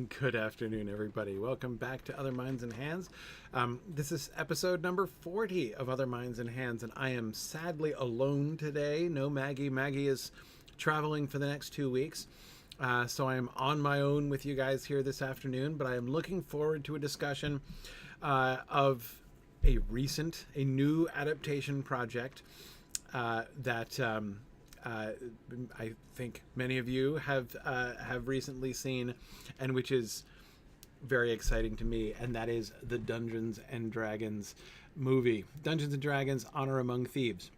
Good afternoon, everybody. Welcome back to Other Minds and Hands. This is episode number 40 of Other Minds and Hands, and I am sadly alone today. No Maggie. Maggie is traveling for the next 2 weeks, so I am on my own with you guys here this afternoon, but I am looking forward to a discussion of a new adaptation project that I think many of you have recently seen, and which is very exciting to me, and that is the Dungeons and Dragons movie, Dungeons and Dragons: Honor Among Thieves.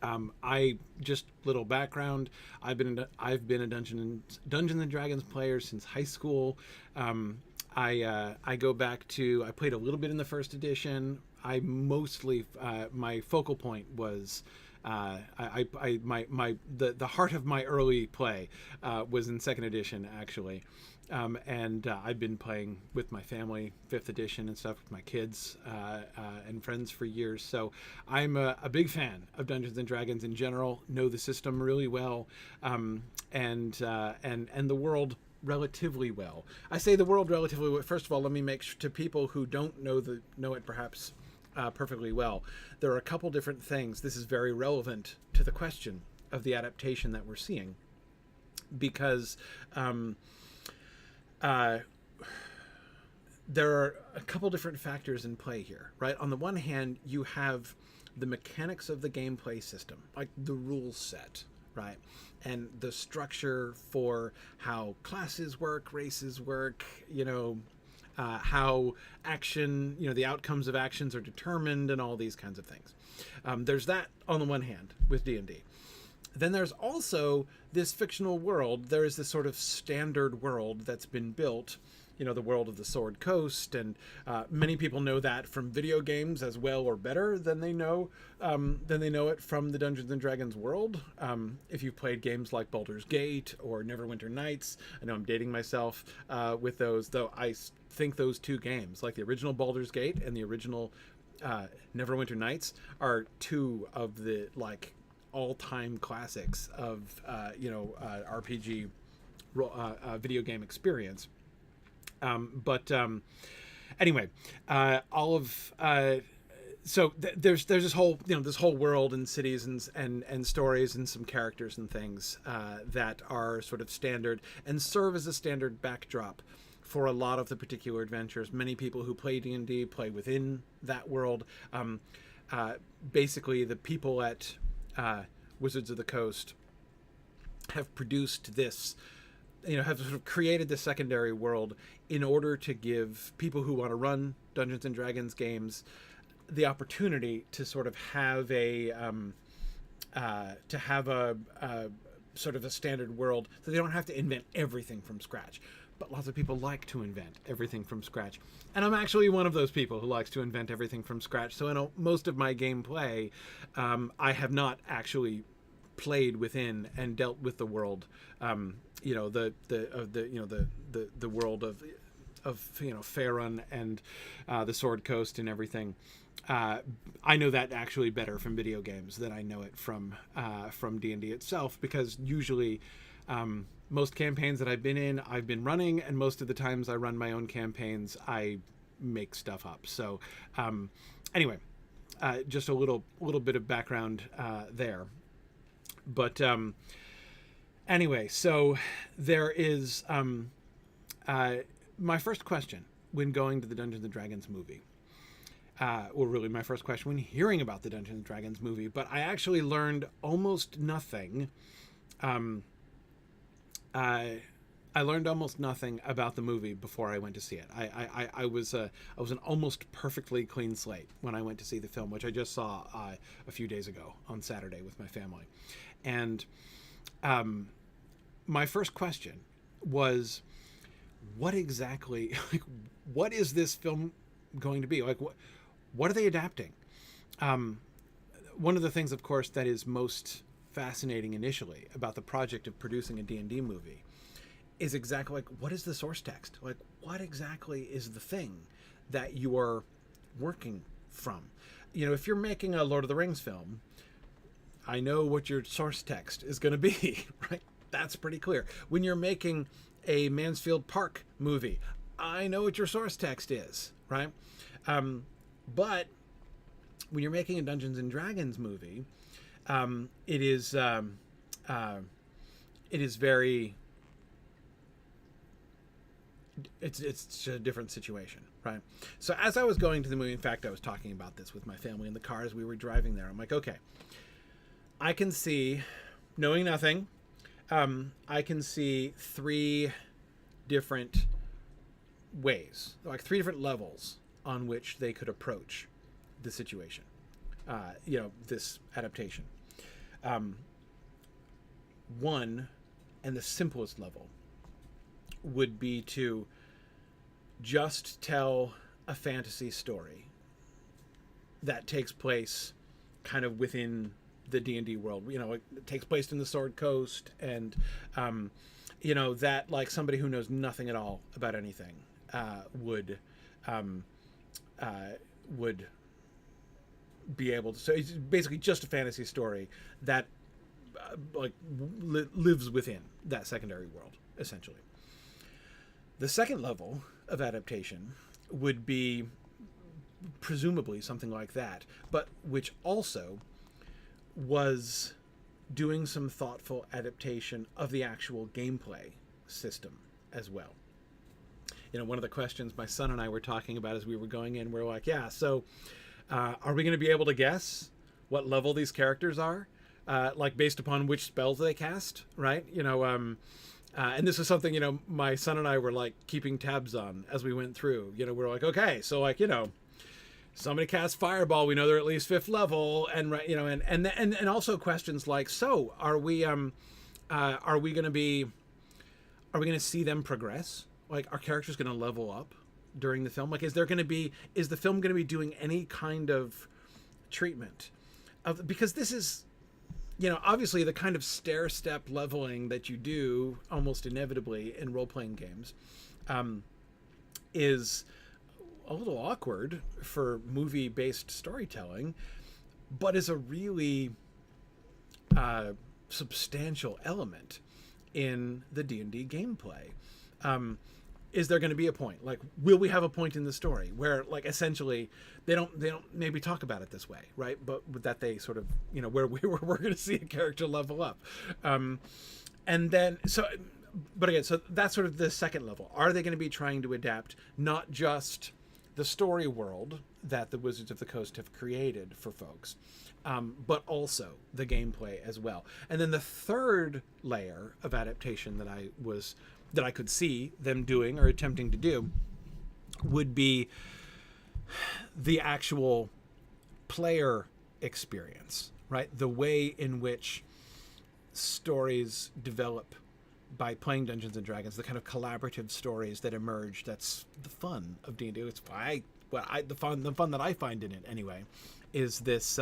I just little background. I've been a Dungeons and Dragons player since high school. I go back to, I played a little bit in the first edition. I mostly my focal point was. The heart of my early play was in second edition, actually, and I've been playing with my family fifth edition and stuff with my kids and friends for years. So I'm a big fan of Dungeons and Dragons in general. Know the system really well, and the world relatively well. I say the world relatively well. First of all, let me make sure to people who don't know it perhaps perfectly well. There are a couple different things. This is very relevant to the question of the adaptation that we're seeing, because there are a couple different factors in play here, right? On the one hand, you have the mechanics of the gameplay system, like the rule set, right? And the structure for how classes work, races work, how action, the outcomes of actions are determined, and all these kinds of things. There's that on the one hand with D&D. Then there's also this fictional world. There is this sort of standard world that's been built, the world of the Sword Coast, and many people know that from video games as well or better than they know it from the Dungeons and Dragons world. If you've played games like Baldur's Gate or Neverwinter Nights, I know I'm dating myself with those, though I think those two games, like the original Baldur's Gate and the original Neverwinter Nights, are two of the all-time classics of RPG video game experience. Anyway, there's this whole this whole world and cities and stories and some characters and things that are sort of standard and serve as a standard backdrop for a lot of the particular adventures. Many people who play D&D play within that world. Basically, the people at Wizards of the Coast have produced this, have sort of created this secondary world in order to give people who want to run Dungeons and Dragons games the opportunity to sort of have a sort of a standard world, so they don't have to invent everything from scratch. But lots of people like to invent everything from scratch. And I'm actually one of those people who likes to invent everything from scratch. So in most of my gameplay, I have not actually played within and dealt with the world, the world of Faerun and the Sword Coast and everything. I know that actually better from video games than I know it from D&D itself, because usually most campaigns that I've been running, and most of the times I run my own campaigns, I make stuff up. So anyway, just a little bit of background there. But anyway, so there is my first question when going to the Dungeons and Dragons movie. Really my first question when hearing about the Dungeons and Dragons movie, but I actually learned almost nothing. I learned almost nothing about the movie before I went to see it. I was an almost perfectly clean slate when I went to see the film, which I just saw a few days ago on Saturday with my family. And my first question was, what exactly, what is this film going to be? What are they adapting? One of the things, of course, that is most fascinating initially about the project of producing a D&D movie is exactly what is the source text? What exactly is the thing that you are working from? If you're making a Lord of the Rings film, I know what your source text is going to be, right? That's pretty clear. When you're making a Mansfield Park movie, I know what your source text is, right? But when you're making a Dungeons and Dragons movie, it is very, it's a different situation, right? So as I was going to the movie, in fact, I was talking about this with my family in the car as we were driving there. I'm like, okay, I can see, knowing nothing, I can see three different ways, like three different levels on which they could approach the situation, this adaptation. One, and the simplest level, would be to just tell a fantasy story that takes place kind of within the D&D world. It takes place in the Sword Coast, and that like somebody who knows nothing at all about anything would be able to. So it's basically just a fantasy story that lives within that secondary world, essentially. The second level of adaptation would be presumably something like that, but which also was doing some thoughtful adaptation of the actual gameplay system as well. One of the questions my son and I were talking about as we were going in, we're like, yeah, so are we going to be able to guess what level these characters are? Based upon which spells they cast, right? And this is something, my son and I were like keeping tabs on as we went through. We're like, okay, so somebody casts Fireball, we know they're at least 5th level, and right, and also questions like, so are we going to see them progress? Like, are characters going to level up during the film? Like, is the film going to be doing any kind of treatment because this is, obviously the kind of stair-step leveling that you do almost inevitably in role-playing games is a little awkward for movie-based storytelling, but is a really substantial element in the D&D gameplay. Is there going to be a point? Like, will we have a point in the story where, like, essentially they don't maybe talk about it this way, right? But that they sort of, where we're going to see a character level up. And then, but again, so that's sort of the second level. Are they going to be trying to adapt not just the story world that the Wizards of the Coast have created for folks, but also the gameplay as well? And then the third layer of adaptation that I could see them doing or attempting to do would be the actual player experience, right? The way in which stories develop by playing Dungeons and Dragons, the kind of collaborative stories that emerge. That's the fun of D&D. It's the fun that I find in it anyway, is this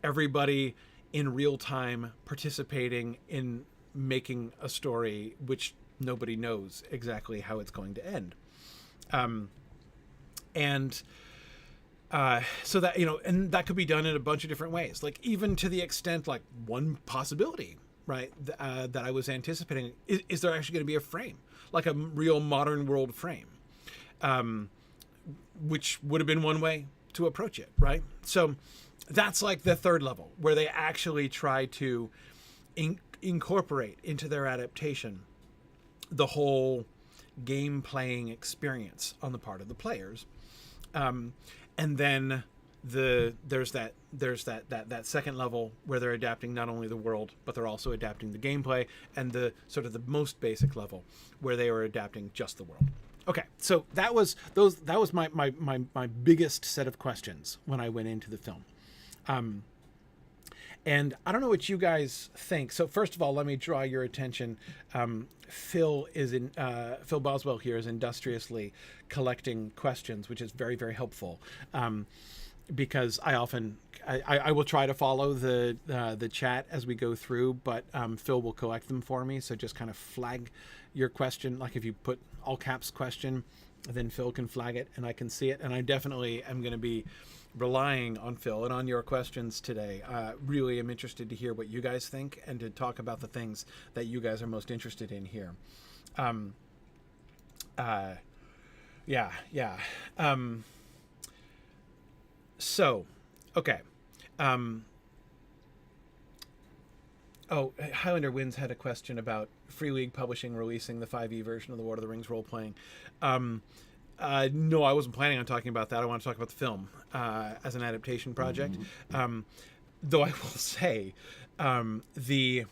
everybody in real time participating in making a story which nobody knows exactly how it's going to end. So that, and that could be done in a bunch of different ways, like even to the extent, like one possibility, right, that I was anticipating is there actually going to be a frame, like a real modern world frame, which would have been one way to approach it, right? So that's like the third level, where they actually try to incorporate into their adaptation the whole game playing experience on the part of the players. And then there's that second level where they're adapting not only the world, but they're also adapting the gameplay, and the sort of the most basic level where they are adapting just the world. Okay, so that was my biggest set of questions when I went into the film. And I don't know what you guys think. So first of all, let me draw your attention. Phil Boswell here is industriously collecting questions, which is very, very helpful. Because I will try to follow the chat as we go through, but Phil will collect them for me. So just kind of flag your question. Like if you put all caps question, then Phil can flag it and I can see it. And I definitely am going to be relying on Phil and on your questions today. Really am interested to hear what you guys think and to talk about the things that you guys are most interested in here. Uh, yeah, yeah. So, okay. Highlander Winds had a question about Free League Publishing releasing the 5e version of the Lord of the Rings role-playing. No, I wasn't planning on talking about that. I want to talk about the film as an adaptation project. Though I will say, the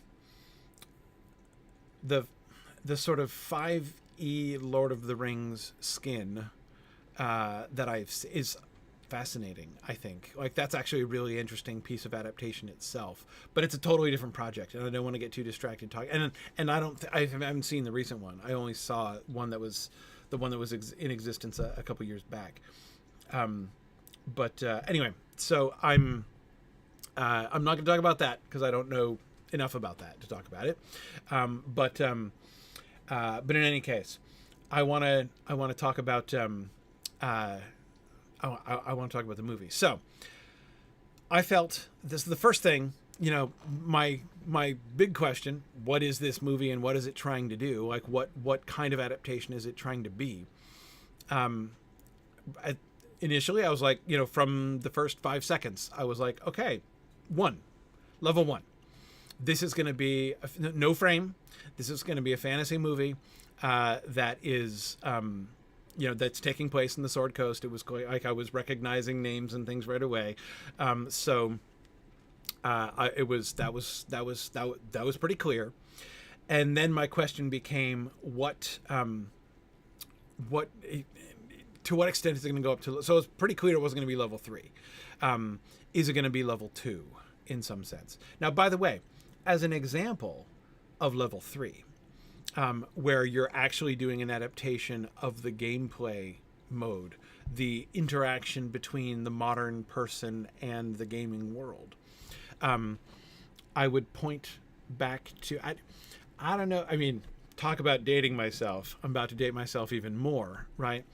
sort of 5e Lord of the Rings skin that is fascinating. I think like that's actually a really interesting piece of adaptation itself, but it's a totally different project, and I don't want to get too distracted talking. And I haven't seen the recent one. I only saw one that was the one that was in existence a couple years back. But anyway, so I'm not going to talk about that because I don't know enough about that to talk about it. But in any case, I want to talk about I want to talk about the movie. So I felt this is the first thing, my big question, what is this movie and what is it trying to do? Like what kind of adaptation is it trying to be? Initially I was like, from the first 5 seconds, I was like, okay, level 1. This is going to be no frame. This is going to be a fantasy movie that is, that's taking place in the Sword Coast. It was like I was recognizing names and things right away. That was pretty clear. And then my question became, to what extent is it going to go up to? So it's pretty clear it wasn't going to be level 3. Is it going to be level 2 in some sense? Now, by the way, as an example of level 3, where you're actually doing an adaptation of the gameplay mode, the interaction between the modern person and the gaming world, I would point back to, I don't know, I mean, talk about dating myself. I'm about to date myself even more, right?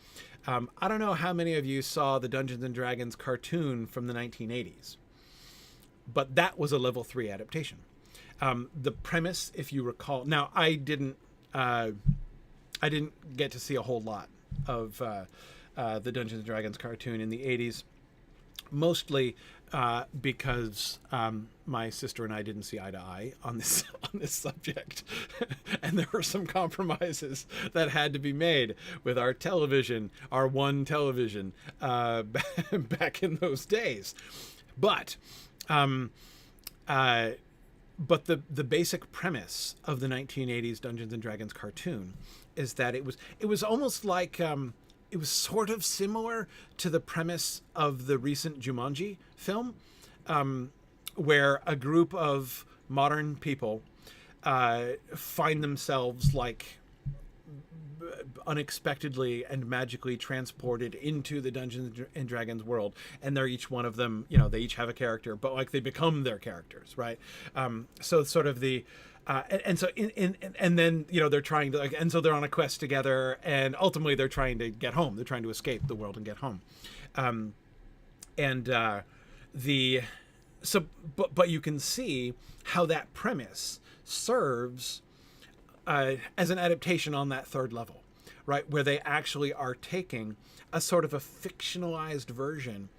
I don't know how many of you saw the Dungeons and Dragons cartoon from the 1980s, but that was a level 3 adaptation. The premise, if you recall, now I didn't get to see a whole lot of the Dungeons and Dragons cartoon in the 80s, mostly because my sister and I didn't see eye to eye on this subject, and there were some compromises that had to be made with our television, our one television, back in those days. But the basic premise of the 1980s Dungeons and Dragons cartoon is that it was almost like it was sort of similar to the premise of the recent Jumanji film, where a group of modern people find themselves like unexpectedly and magically transported into the Dungeons and Dragons world, and they're each one of them, they each have a character, but like they become their characters, right? So it's sort of the and then they're trying to and so they're on a quest together, and ultimately they're trying to get home. They're trying to escape the world and get home. But you can see how that premise serves as an adaptation on that third level, right? Where they actually are taking a sort of a fictionalized version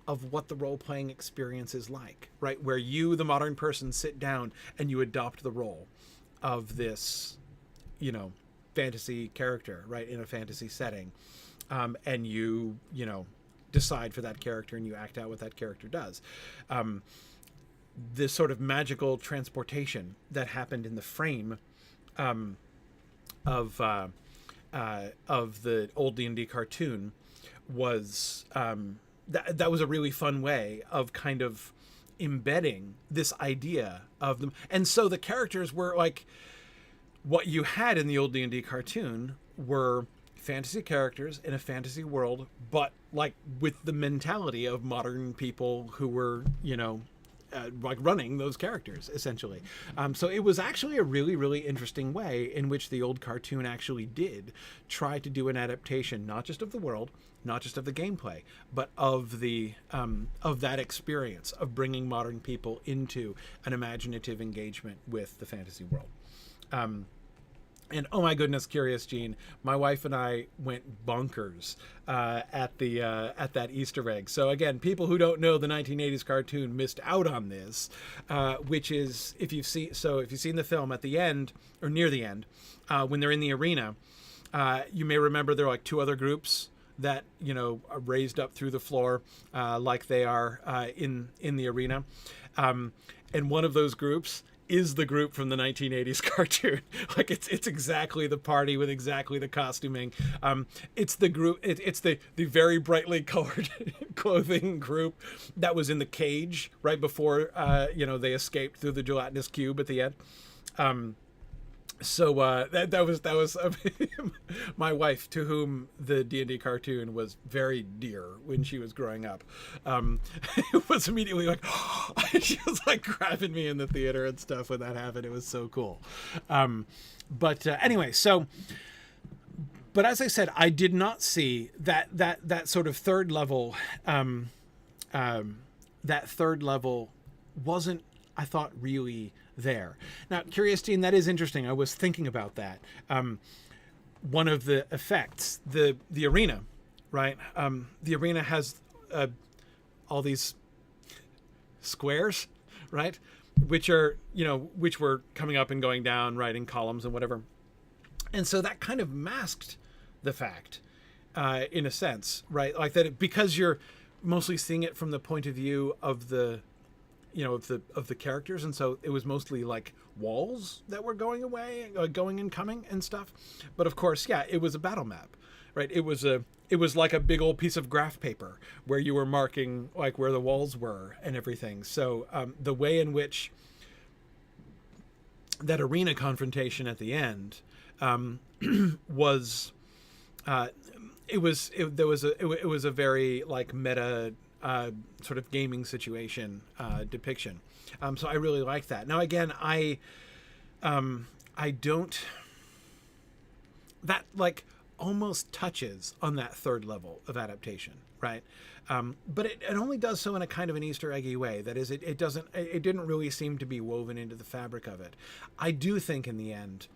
of what the role-playing experience is like, right? Where you, the modern person, sit down and you adopt the role of this, fantasy character, right? In a fantasy setting. And you decide for that character and you act out what that character does. This sort of magical transportation that happened in the frame of the old D&D cartoon was that was a really fun way of kind of embedding this idea of them. And so the characters were like what you had in the old D&D cartoon were fantasy characters in a fantasy world, but like with the mentality of modern people who were, like running those characters essentially. So it was actually a really, really interesting way in which the old cartoon actually did try to do an adaptation, not just of the world, not just of the gameplay, but of the of that experience of bringing modern people into an imaginative engagement with the fantasy world. And oh my goodness, Curious Gene, my wife and I went bonkers at that Easter egg. So again, people who don't know the 1980s cartoon missed out on this, which is if you've seen the film at the end or near the end, when they're in the arena, you may remember there are like two other groups that are raised up through the floor like they are in the arena, and one of those groups is the group from the 1980s cartoon. Like it's exactly the party with exactly the costuming. It's the group. It's the very brightly colored clothing group that was in the cage right before they escaped through the gelatinous cube at the end. So that was my wife, to whom the D&D cartoon was very dear when she was growing up. It was immediately like, she was like grabbing me in the theater and stuff when that happened. It was so cool. But anyway, but as I said, I did not see that sort of third level. That third level wasn't, I thought, really there. Now, Curious Gene, that is interesting. I was thinking about that. One of the effects, the arena, right? The arena has all these squares, right? Which are, which were coming up and going down, right, in columns and whatever. And so that kind of masked the fact, in a sense, right? Like that, because you're mostly seeing it from the point of view of the of the characters, and so it was mostly like walls that were going away, going and coming and stuff. But of course, yeah, it was a battle map, right? It was like a big old piece of graph paper where you were marking like where the walls were and everything. So the way in which that arena confrontation at the end was it was a very like meta sort of gaming situation depiction. So I really like that. Now again, I don't, that like almost touches on that third level of adaptation, right? But it only does so in a kind of an Easter eggy way. That is, it didn't really seem to be woven into the fabric of it. I do think in the end,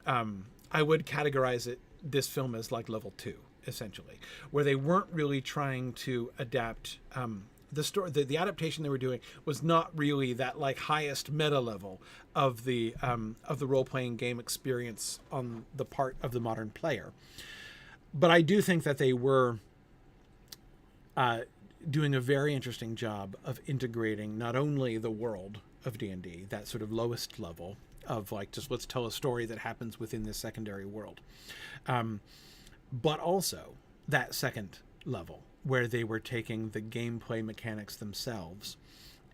I would categorize this film as like level 2. Essentially, where they weren't really trying to adapt the story. The adaptation they were doing was not really that like highest meta level of the role-playing game experience on the part of the modern player. But I do think that they were doing a very interesting job of integrating not only the world of D&D, that sort of lowest level of like just let's tell a story that happens within this secondary world, but also that second level where they were taking the gameplay mechanics themselves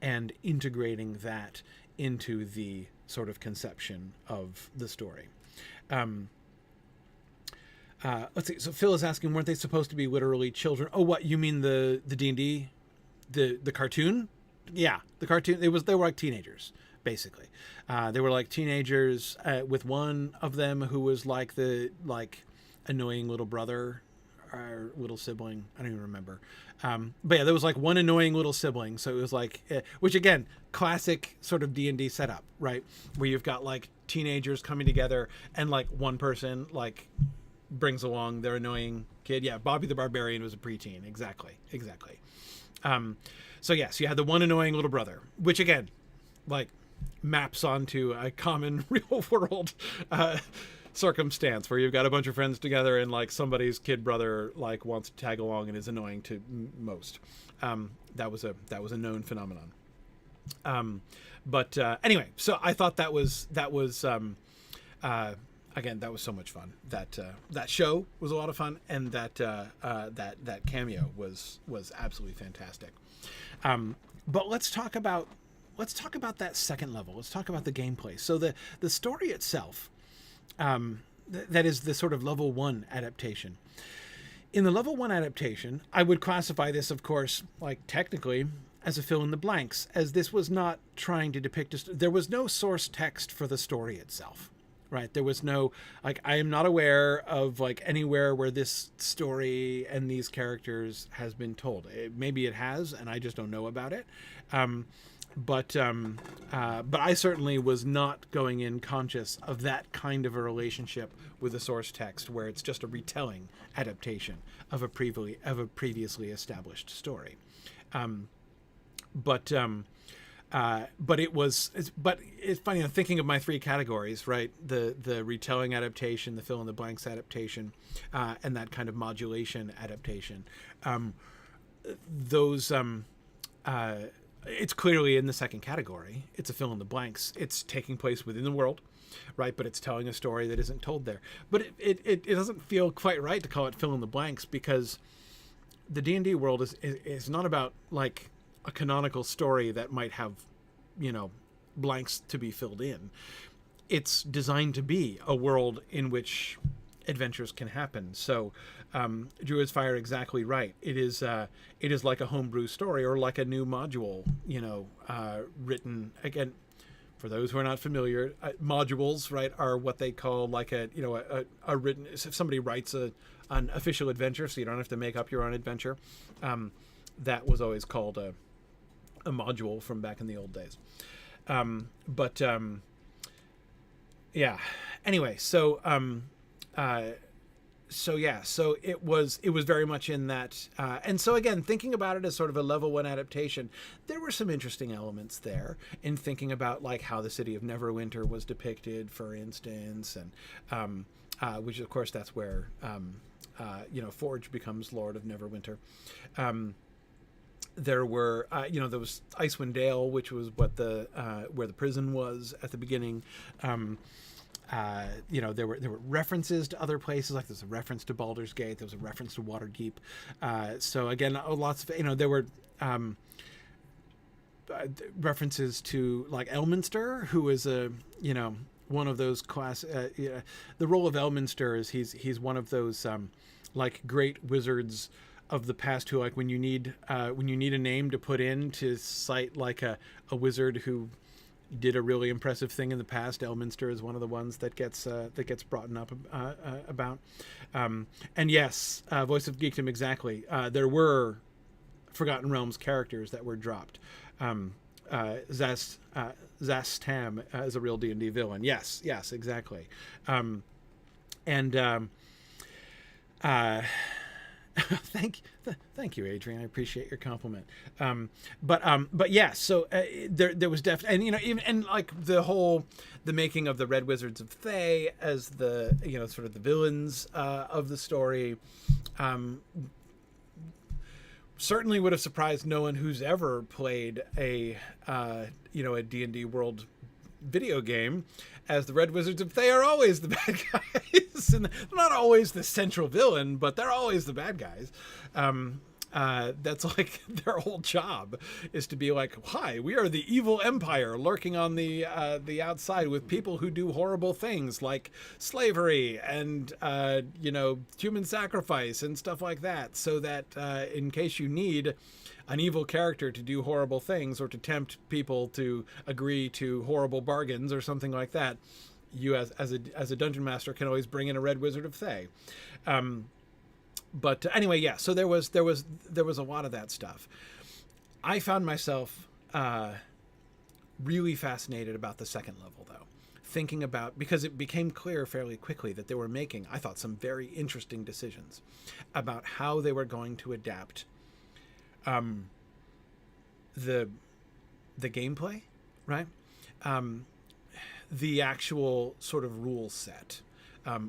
and integrating that into the sort of conception of the story. Let's see. So Phil is asking, weren't they supposed to be literally children? Oh, what, you mean the D&D, the cartoon? Yeah, the cartoon. They were like teenagers, basically. They were like teenagers with one of them who was like the annoying little brother or little sibling. I don't even remember. But yeah, there was like one annoying little sibling. So it was like, which again, classic sort of D&D setup, right? Where you've got like teenagers coming together and like one person like brings along their annoying kid. Yeah, Bobby the Barbarian was a preteen. Exactly. So yes, you had the one annoying little brother, which again, like maps onto a common real world circumstance where you've got a bunch of friends together and like somebody's kid brother like wants to tag along and is annoying to most. That was a known phenomenon. But anyway, so I thought that was again, that was so much fun. That show was a lot of fun, and that cameo was absolutely fantastic. But let's talk about that second level. Let's talk about the gameplay. So the story itself, that is the sort of level 1 adaptation. In the level 1 adaptation, I would classify this, of course, like technically as a fill in the blanks, as this was not trying to depict there was no source text for the story itself. Right. There was no, like, I am not aware of like anywhere where this story and these characters has been told. Maybe it has, and I just don't know about it. but I certainly was not going in conscious of that kind of a relationship with the source text, where it's just a retelling adaptation of a previously established story. But it's funny, I'm thinking of my three categories, right? The retelling adaptation, the fill in the blanks adaptation, and that kind of modulation adaptation. It's clearly in the second category. It's a fill in the blanks. It's taking place within the world, right? But it's telling a story that isn't told there. But it doesn't feel quite right to call it fill in the blanks, because the D&D world is not about like a canonical story that might have, blanks to be filled in. It's designed to be a world in which adventures can happen. So Druid's Fire, exactly right. It is like a homebrew story, or like a new module, written again. For those who are not familiar, modules, right, are what they call like a written. If somebody writes an official adventure, so you don't have to make up your own adventure, that was always called a module from back in the old days. Yeah. Anyway, so it was very much in that, and so again, thinking about it as sort of a level 1 adaptation, there were some interesting elements there in thinking about like how the city of Neverwinter was depicted, for instance, and which of course that's where Forge becomes Lord of Neverwinter. There were, there was Icewind Dale, which was what where the prison was at the beginning. There were references to other places, like there's a reference to Baldur's Gate, there was a reference to Waterdeep. So again, lots of, there were references to like Elminster, who is one of those class. The role of Elminster is he's one of those like great wizards of the past who, like when you need a name to put in to cite like a wizard who did a really impressive thing in the past, Elminster is one of the ones that gets brought up about. And yes, Voice of Geekdom, exactly. There were Forgotten Realms characters that were dropped. Zastam is a real D&D villain. Yes, exactly. Thank you, Adrian. I appreciate your compliment. But yeah, so there was definitely, and even like the making of the Red Wizards of Thay as the sort of the villains of the story, certainly would have surprised no one who's ever played a D&D world video game, as the Red Wizards of Thay are always the bad guys, and not always the central villain, but they're always the bad guys. That's like their whole job, is to be like, hi, we are the evil empire lurking on the outside with people who do horrible things like slavery and human sacrifice and stuff like that, so that in case you need an evil character to do horrible things or to tempt people to agree to horrible bargains or something like that, you as a dungeon master can always bring in a Red Wizard of Thay. But anyway, yeah. So there was a lot of that stuff. I found myself really fascinated about the second level, though, thinking about, because it became clear fairly quickly that they were making, I thought, some very interesting decisions about how they were going to adapt the gameplay, right? The actual sort of rule set,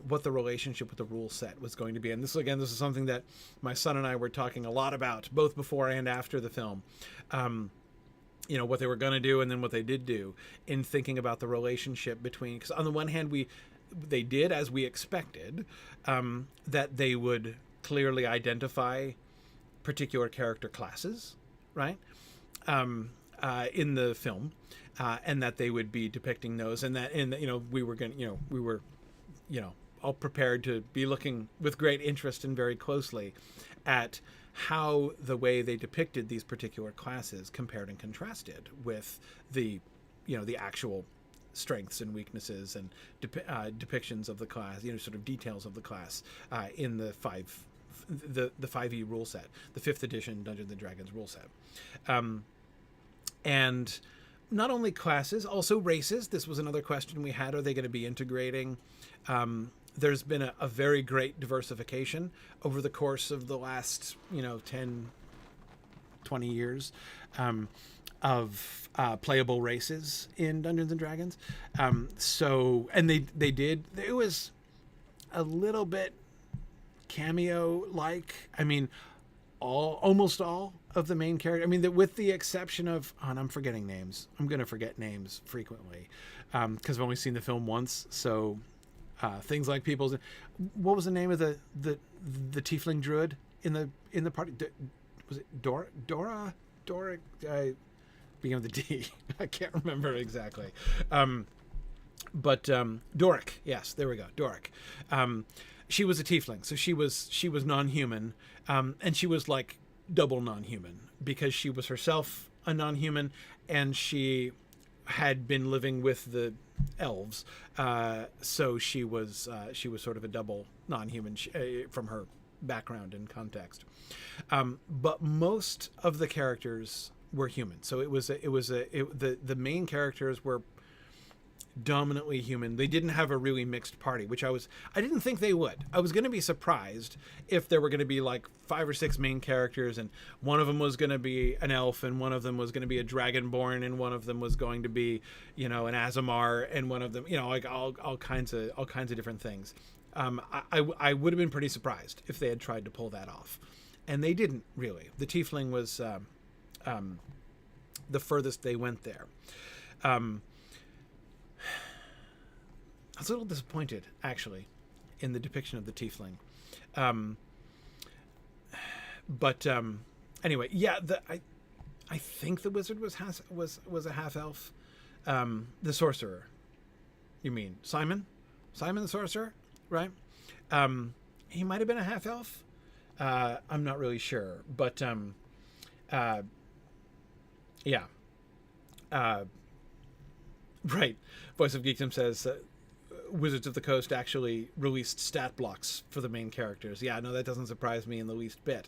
what the relationship with the rule set was going to be. And this is something that my son and I were talking a lot about, both before and after the film. What they were going to do and then what they did do in thinking about the relationship between, because on the one hand, they did, as we expected, that they would clearly identify particular character classes, right, in the film, and that they would be depicting those, and that we were all prepared to be looking with great interest and very closely at how the way they depicted these particular classes compared and contrasted with the actual strengths and weaknesses and depictions of the class, sort of details of the class in the 5e rule set, the 5th edition Dungeons and Dragons rule set. And not only classes, also races. This was another question we had. Are they going to be integrating? There's been a very great diversification over the course of the last, 10, 20 years of playable races in Dungeons and Dragons. And they did. It was a little bit cameo-like. I mean, almost all of the main character. I mean, with the exception of, and I'm forgetting names. I'm going to forget names frequently because I've only seen the film once. So things like what was the name of the tiefling druid in the party? Was it Dora? Beginning with the D. I can't remember exactly. But Doric. Yes, there we go. Doric. She was a tiefling, so she was non-human, and she was like double non-human because she was herself a non-human, and she had been living with the elves, so she was sort of a double non-human from her background and context. But most of the characters were human, so the main characters were dominantly human. They didn't have a really mixed party, which I didn't think they would. I was going to be surprised if there were going to be like 5 or 6 main characters, and one of them was going to be an elf, and one of them was going to be a dragonborn, and one of them was going to be, an Azamar, and one of them, like all kinds of different things. I would have been pretty surprised if they had tried to pull that off, and they didn't really. The tiefling was the furthest they went there. I was a little disappointed, actually, in the depiction of the tiefling. But anyway, yeah, I think the wizard was a half elf. The sorcerer, you mean Simon the sorcerer, right? He might have been a half elf. I'm not really sure, but yeah. Right. Voice of Geekdom says Wizards of the Coast actually released stat blocks for the main characters. Yeah, no, that doesn't surprise me in the least bit.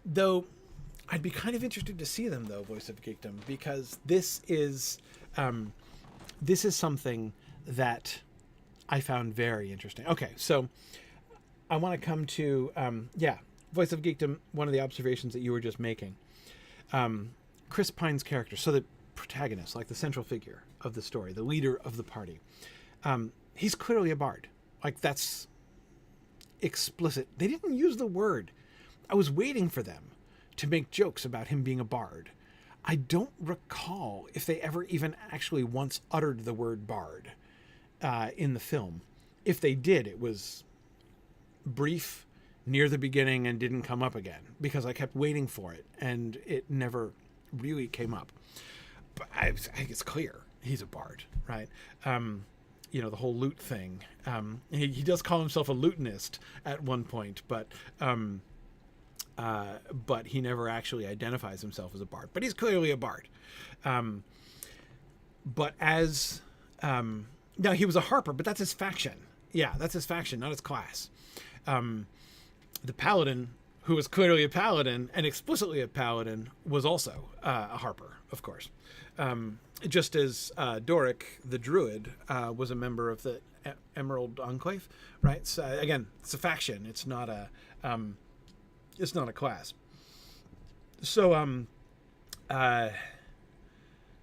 Though I'd be kind of interested to see them, though, Voice of Geekdom, because this is something that I found very interesting. Okay, so I want to come to Voice of Geekdom. One of the observations that you were just making, Chris Pine's character, so the protagonist, like the central figure of the story, the leader of the party. He's clearly a bard. Like, that's explicit. They didn't use the word. I was waiting for them to make jokes about him being a bard. I don't recall if they ever even actually once uttered the word bard in the film. If they did, it was brief near the beginning and didn't come up again because I kept waiting for it and it never really came up. But I think it's clear he's a bard, right? The whole lute thing. He does call himself a lutenist at one point, but he never actually identifies himself as a bard. But he's clearly a bard. But as now he was a harper, but that's his faction. Yeah, that's his faction, not his class. The paladin, who was clearly a paladin and explicitly a paladin, was also a harper, of course. Just as Doric, the druid, was a member of the Emerald Enclave, right? So again, it's a faction. It's not a class. So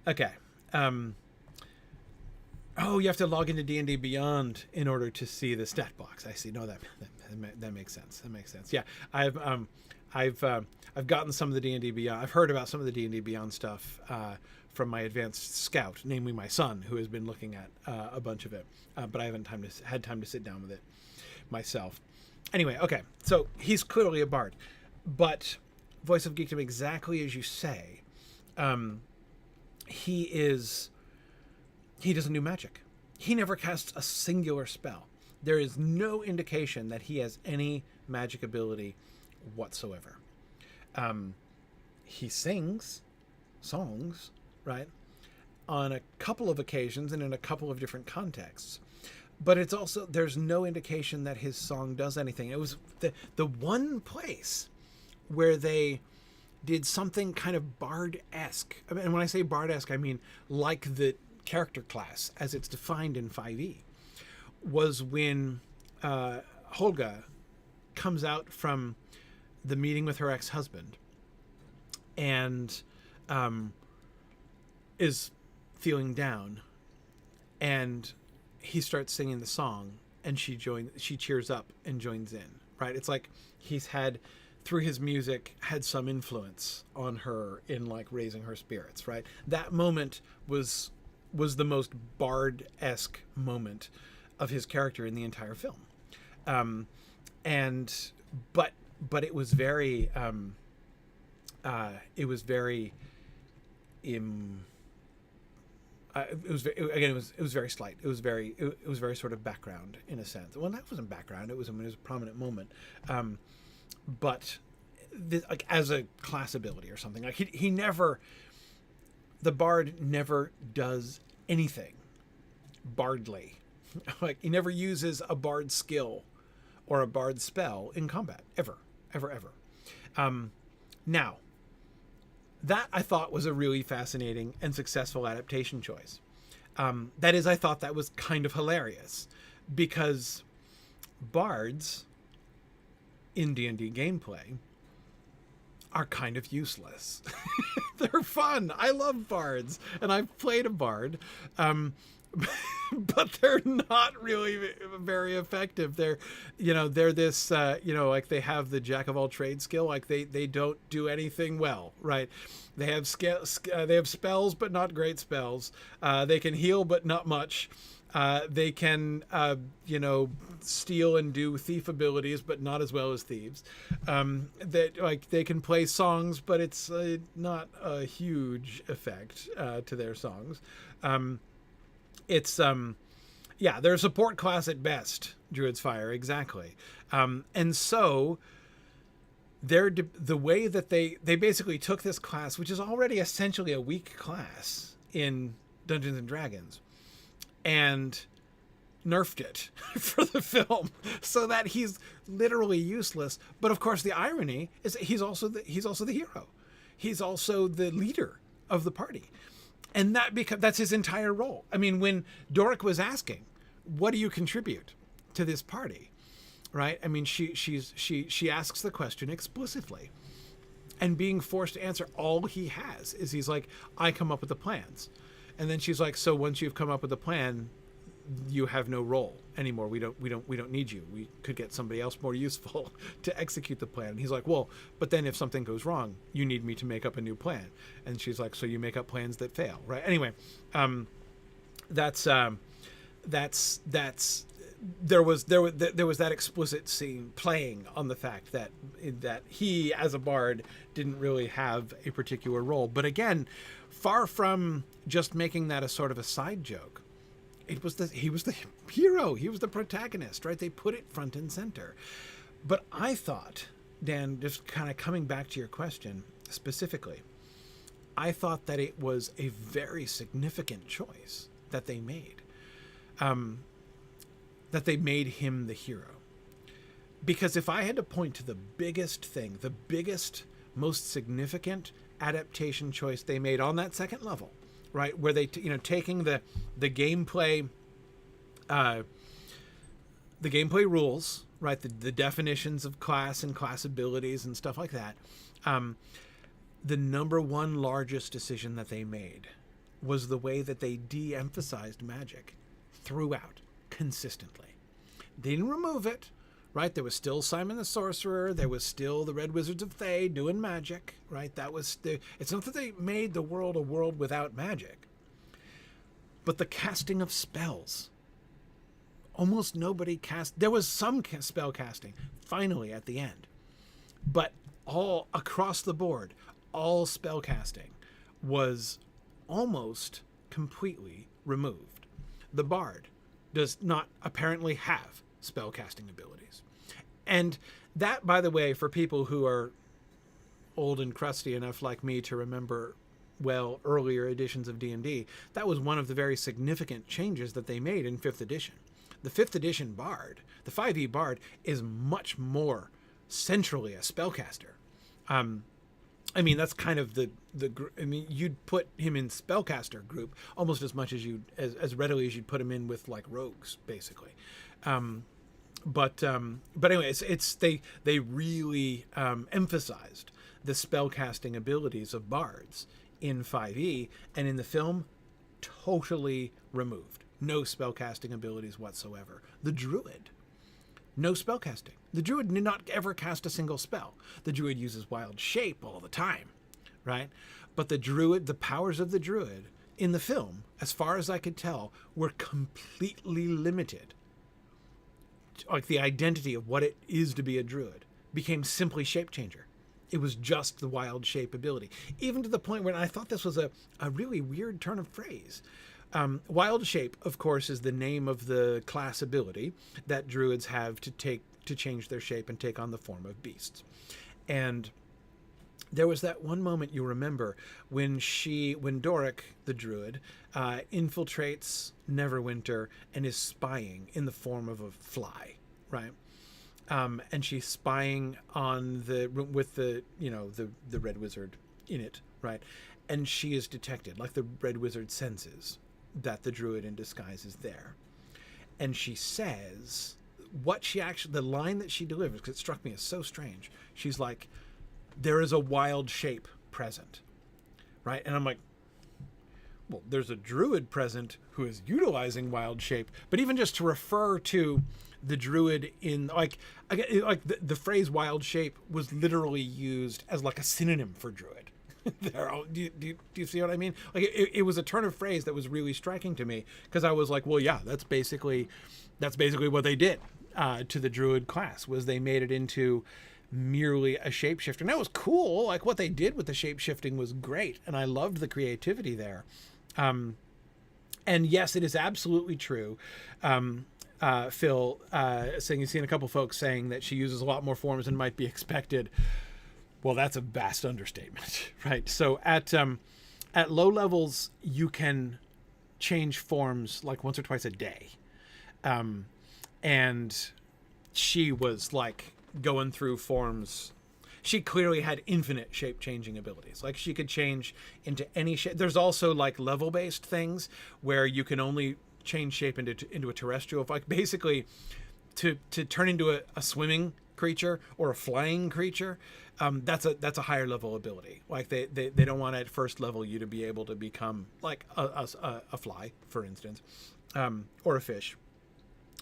okay. You have to log into D&D Beyond in order to see the stat box. I see. No, that makes sense. That makes sense. Yeah, I've gotten some of the D&D Beyond. I've heard about some of the D&D Beyond stuff from my advanced scout, namely my son, who has been looking at a bunch of it, but I haven't had time to sit down with it myself. Anyway, okay, so he's clearly a bard, but Voice of Geekdom, exactly as you say, he doesn't do magic. He never casts a singular spell. There is no indication that he has any magic ability whatsoever. He sings songs, right, on a couple of occasions and in a couple of different contexts. But it's also, there's no indication that his song does anything. It was the one place where they did something kind of Bard-esque. I mean, and when I say Bard-esque, I mean like the character class as it's defined in 5e, was when Holga comes out from the meeting with her ex-husband and is feeling down, and he starts singing the song, and she cheers up and joins in, right? It's like he's had, through his music, had some influence on her in like raising her spirits, right? That moment was the most Bard-esque moment of his character in the entire film. But it was very it was very slight. It was very sort of background in a sense. Well, that wasn't background. It was a prominent moment. But this, like, as a class ability or something, like he never, the bard never does anything bardly. Like, he never uses a bard skill or a bard spell in combat ever. Now, that I thought was a really fascinating and successful adaptation choice. That is, I thought that was kind of hilarious, because bards in D&D gameplay are kind of useless. They're fun. I love bards, and I've played a bard, but they're not really very effective. They're this, like, they have the jack of all trades skill. Like, they don't do anything well, right? They have spells, but not great spells. They can heal, but not much. They can, steal and do thief abilities, but not as well as thieves. They can play songs, but it's not a huge effect to their songs. They're a support class at best, Druid's Fire, exactly. And so the way that they basically took this class, which is already essentially a weak class in Dungeons and Dragons, and nerfed it for the film so that he's literally useless. But of course, the irony is that he's also the hero. He's also the leader of the party. And that's his entire role. I mean, when Doric was asking, what do you contribute to this party? Right? I mean, she asks the question explicitly, and being forced to answer, all he has is, he's like, I come up with the plans. And then she's like, so once you've come up with a plan, you have no role anymore. We don't need you. We could get somebody else more useful to execute the plan. And he's like, well, but then if something goes wrong, you need me to make up a new plan. And she's like, so you make up plans that fail, right? Anyway, there was that explicit scene playing on the fact that he, as a bard, didn't really have a particular role. But again, far from just making that a sort of a side joke, he was the hero. He was the protagonist, right? They put it front and center. But I thought, Dan, just kind of coming back to your question specifically, I thought that it was a very significant choice that they made. That they made him the hero. Because if I had to point to the biggest, most significant adaptation choice they made on that second level, right, where they, taking the gameplay, the gameplay rules, right, the definitions of class and class abilities and stuff like that, the number one largest decision that they made was the way that they de-emphasized magic throughout, consistently. They didn't remove it, right? There was still Simon the Sorcerer. There was still the Red Wizards of Thay doing magic, right? It's not that they made the world a world without magic, but the casting of spells. Almost nobody cast. There was some spell casting, finally, at the end. But all across the board, all spell casting was almost completely removed. The bard does not apparently have spellcasting abilities. And that, by the way, for people who are old and crusty enough like me to remember, well, earlier editions of D&D, that was one of the very significant changes that they made in 5th edition. The 5th edition bard, the 5e bard, is much more centrally a spellcaster. I mean, that's kind of I mean, you'd put him in spellcaster group almost as much as as readily as you'd put him in with like rogues, basically. But anyway, they really emphasized the spellcasting abilities of bards in 5e, and in the film, totally removed. No spellcasting abilities whatsoever. The druid, no spellcasting. The druid did not ever cast a single spell. The druid uses wild shape all the time, right? But the powers of the druid in the film, as far as I could tell, were completely limited. Like the identity of what it is to be a druid became simply shape changer. It was just the wild shape ability, even to the point where I thought this was a really weird turn of phrase. Wild shape, of course, is the name of the class ability that druids have to change their shape and take on the form of beasts. And there was that one moment you remember when Doric, the druid, infiltrates Neverwinter and is spying in the form of a fly, right? And she's spying on with the red wizard in it, right? And she is detected, like the red wizard senses that the druid in disguise is there. And she says the line that she delivers, because it struck me as so strange. She's like, "There is a wild shape present," right? And I'm like, well, there's a druid present who is utilizing wild shape, but even just to refer to the druid in the phrase wild shape was literally used as like a synonym for druid. Do you see what I mean? Like it was a turn of phrase that was really striking to me, because I was like, well, yeah, that's basically what they did to the druid class, was they made it into merely a shapeshifter. And that was cool. Like what they did with the shapeshifting was great, and I loved the creativity there. And yes, it is absolutely true. Phil saying you've seen a couple folks saying that she uses a lot more forms than might be expected. Well, that's a vast understatement, right? So at low levels, you can change forms like once or twice a day. And she was like going through forms. She clearly had infinite shape changing abilities. Like she could change into any shape. There's also like level based things where you can only change shape into a terrestrial, like basically to turn into a swimming creature or a flying creature. That's a higher level ability. Like they don't want at first level you to be able to become like a fly, for instance, or a fish.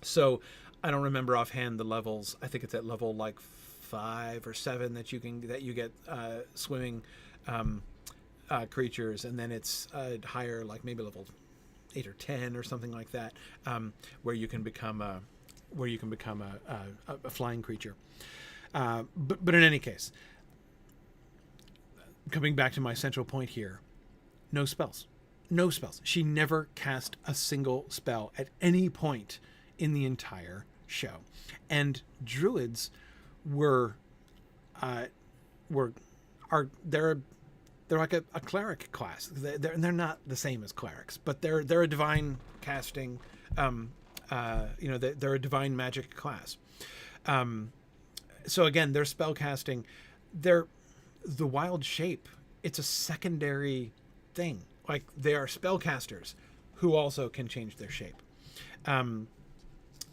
So I don't remember offhand the levels. I think it's at level like 5 or 7 that you get swimming creatures, and then it's higher, like maybe level 8 or 10 or something like that, where you can become a flying creature. But in any case, coming back to my central point here, no spells. She never cast a single spell at any point in the entire show. And druids they're like a cleric class. They're not the same as clerics, but they're a divine casting. They're a divine magic class. So again, their spell casting, the wild shape, it's a secondary thing. Like they are spellcasters who also can change their shape.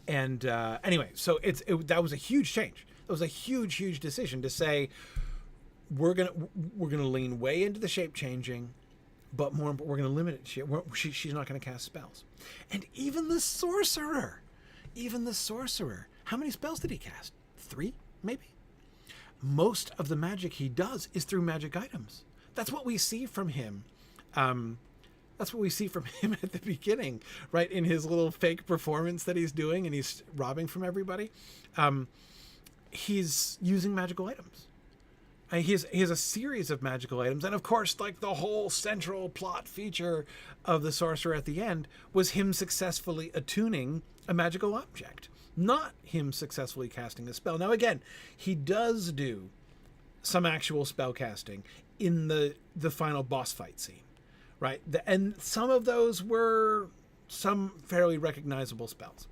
Anyway, so that was a huge change. It was a huge decision to say we're gonna lean way into the shape changing, but we're gonna limit it. She's not gonna cast spells. And even the sorcerer, how many spells did he cast? 3, maybe. Most of the magic he does is through magic items. That's what we see from him. That's what we see from him at the beginning, right? In his little fake performance that he's doing, and he's robbing from everybody. He's using magical items. He has a series of magical items, and of course, like the whole central plot feature of the sorcerer at the end was him successfully attuning a magical object, not him successfully casting a spell. Now, again, he does do some actual spell casting in the final boss fight scene, right? And some of those were some fairly recognizable spells.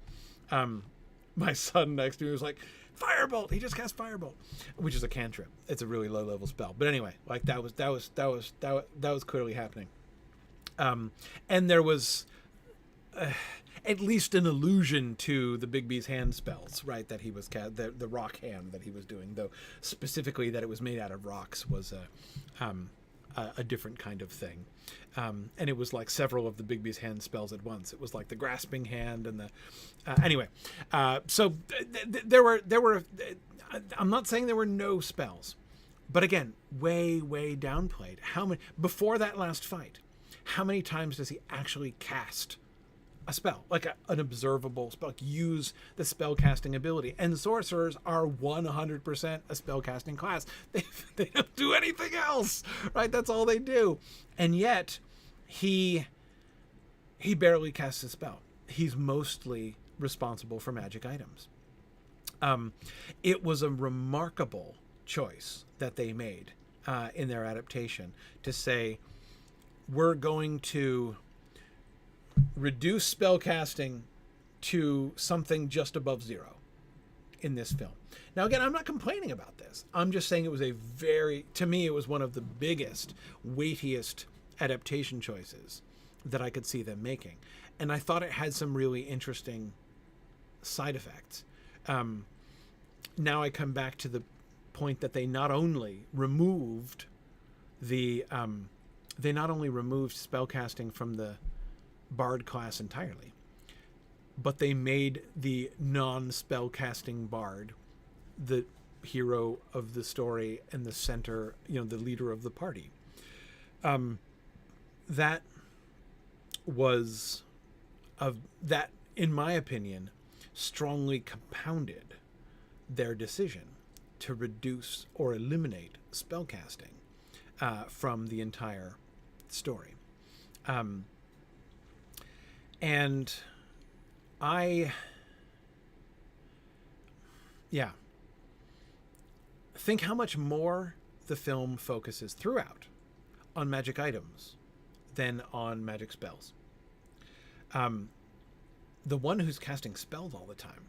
my son next to me was like, Firebolt! He just cast Firebolt, which is a cantrip. It's a really low level spell. But anyway, like that was clearly happening. And there was at least an allusion to the Bigby's hand spells, right? That he was the rock hand that he was doing, though specifically that it was made out of rocks was a different kind of thing. And it was like several of the Bigby's hand spells at once. It was like the grasping hand and the anyway. So there were. I'm not saying there were no spells, but again, way downplayed. How many before that last fight? How many times does he actually cast a spell, like an observable spell, like use the spell casting ability? And sorcerers are 100% a spell casting class. They don't do anything else, right? That's all they do. And yet he barely casts a spell. He's mostly responsible for magic items. It was a remarkable choice that they made in their adaptation to say, we're going to reduce spellcasting to something just above 0 in this film. Now, again, I'm not complaining about this. I'm just saying it was to me, it was one of the biggest, weightiest adaptation choices that I could see them making. And I thought it had some really interesting side effects. Now I come back to the point that they not only removed spellcasting from the Bard class entirely, but they made the non-spellcasting Bard the hero of the story and the center, the leader of the party. That was that, in my opinion, strongly compounded their decision to reduce or eliminate spellcasting from the entire story. And I think how much more the film focuses throughout on magic items than on magic spells. The one who's casting spells all the time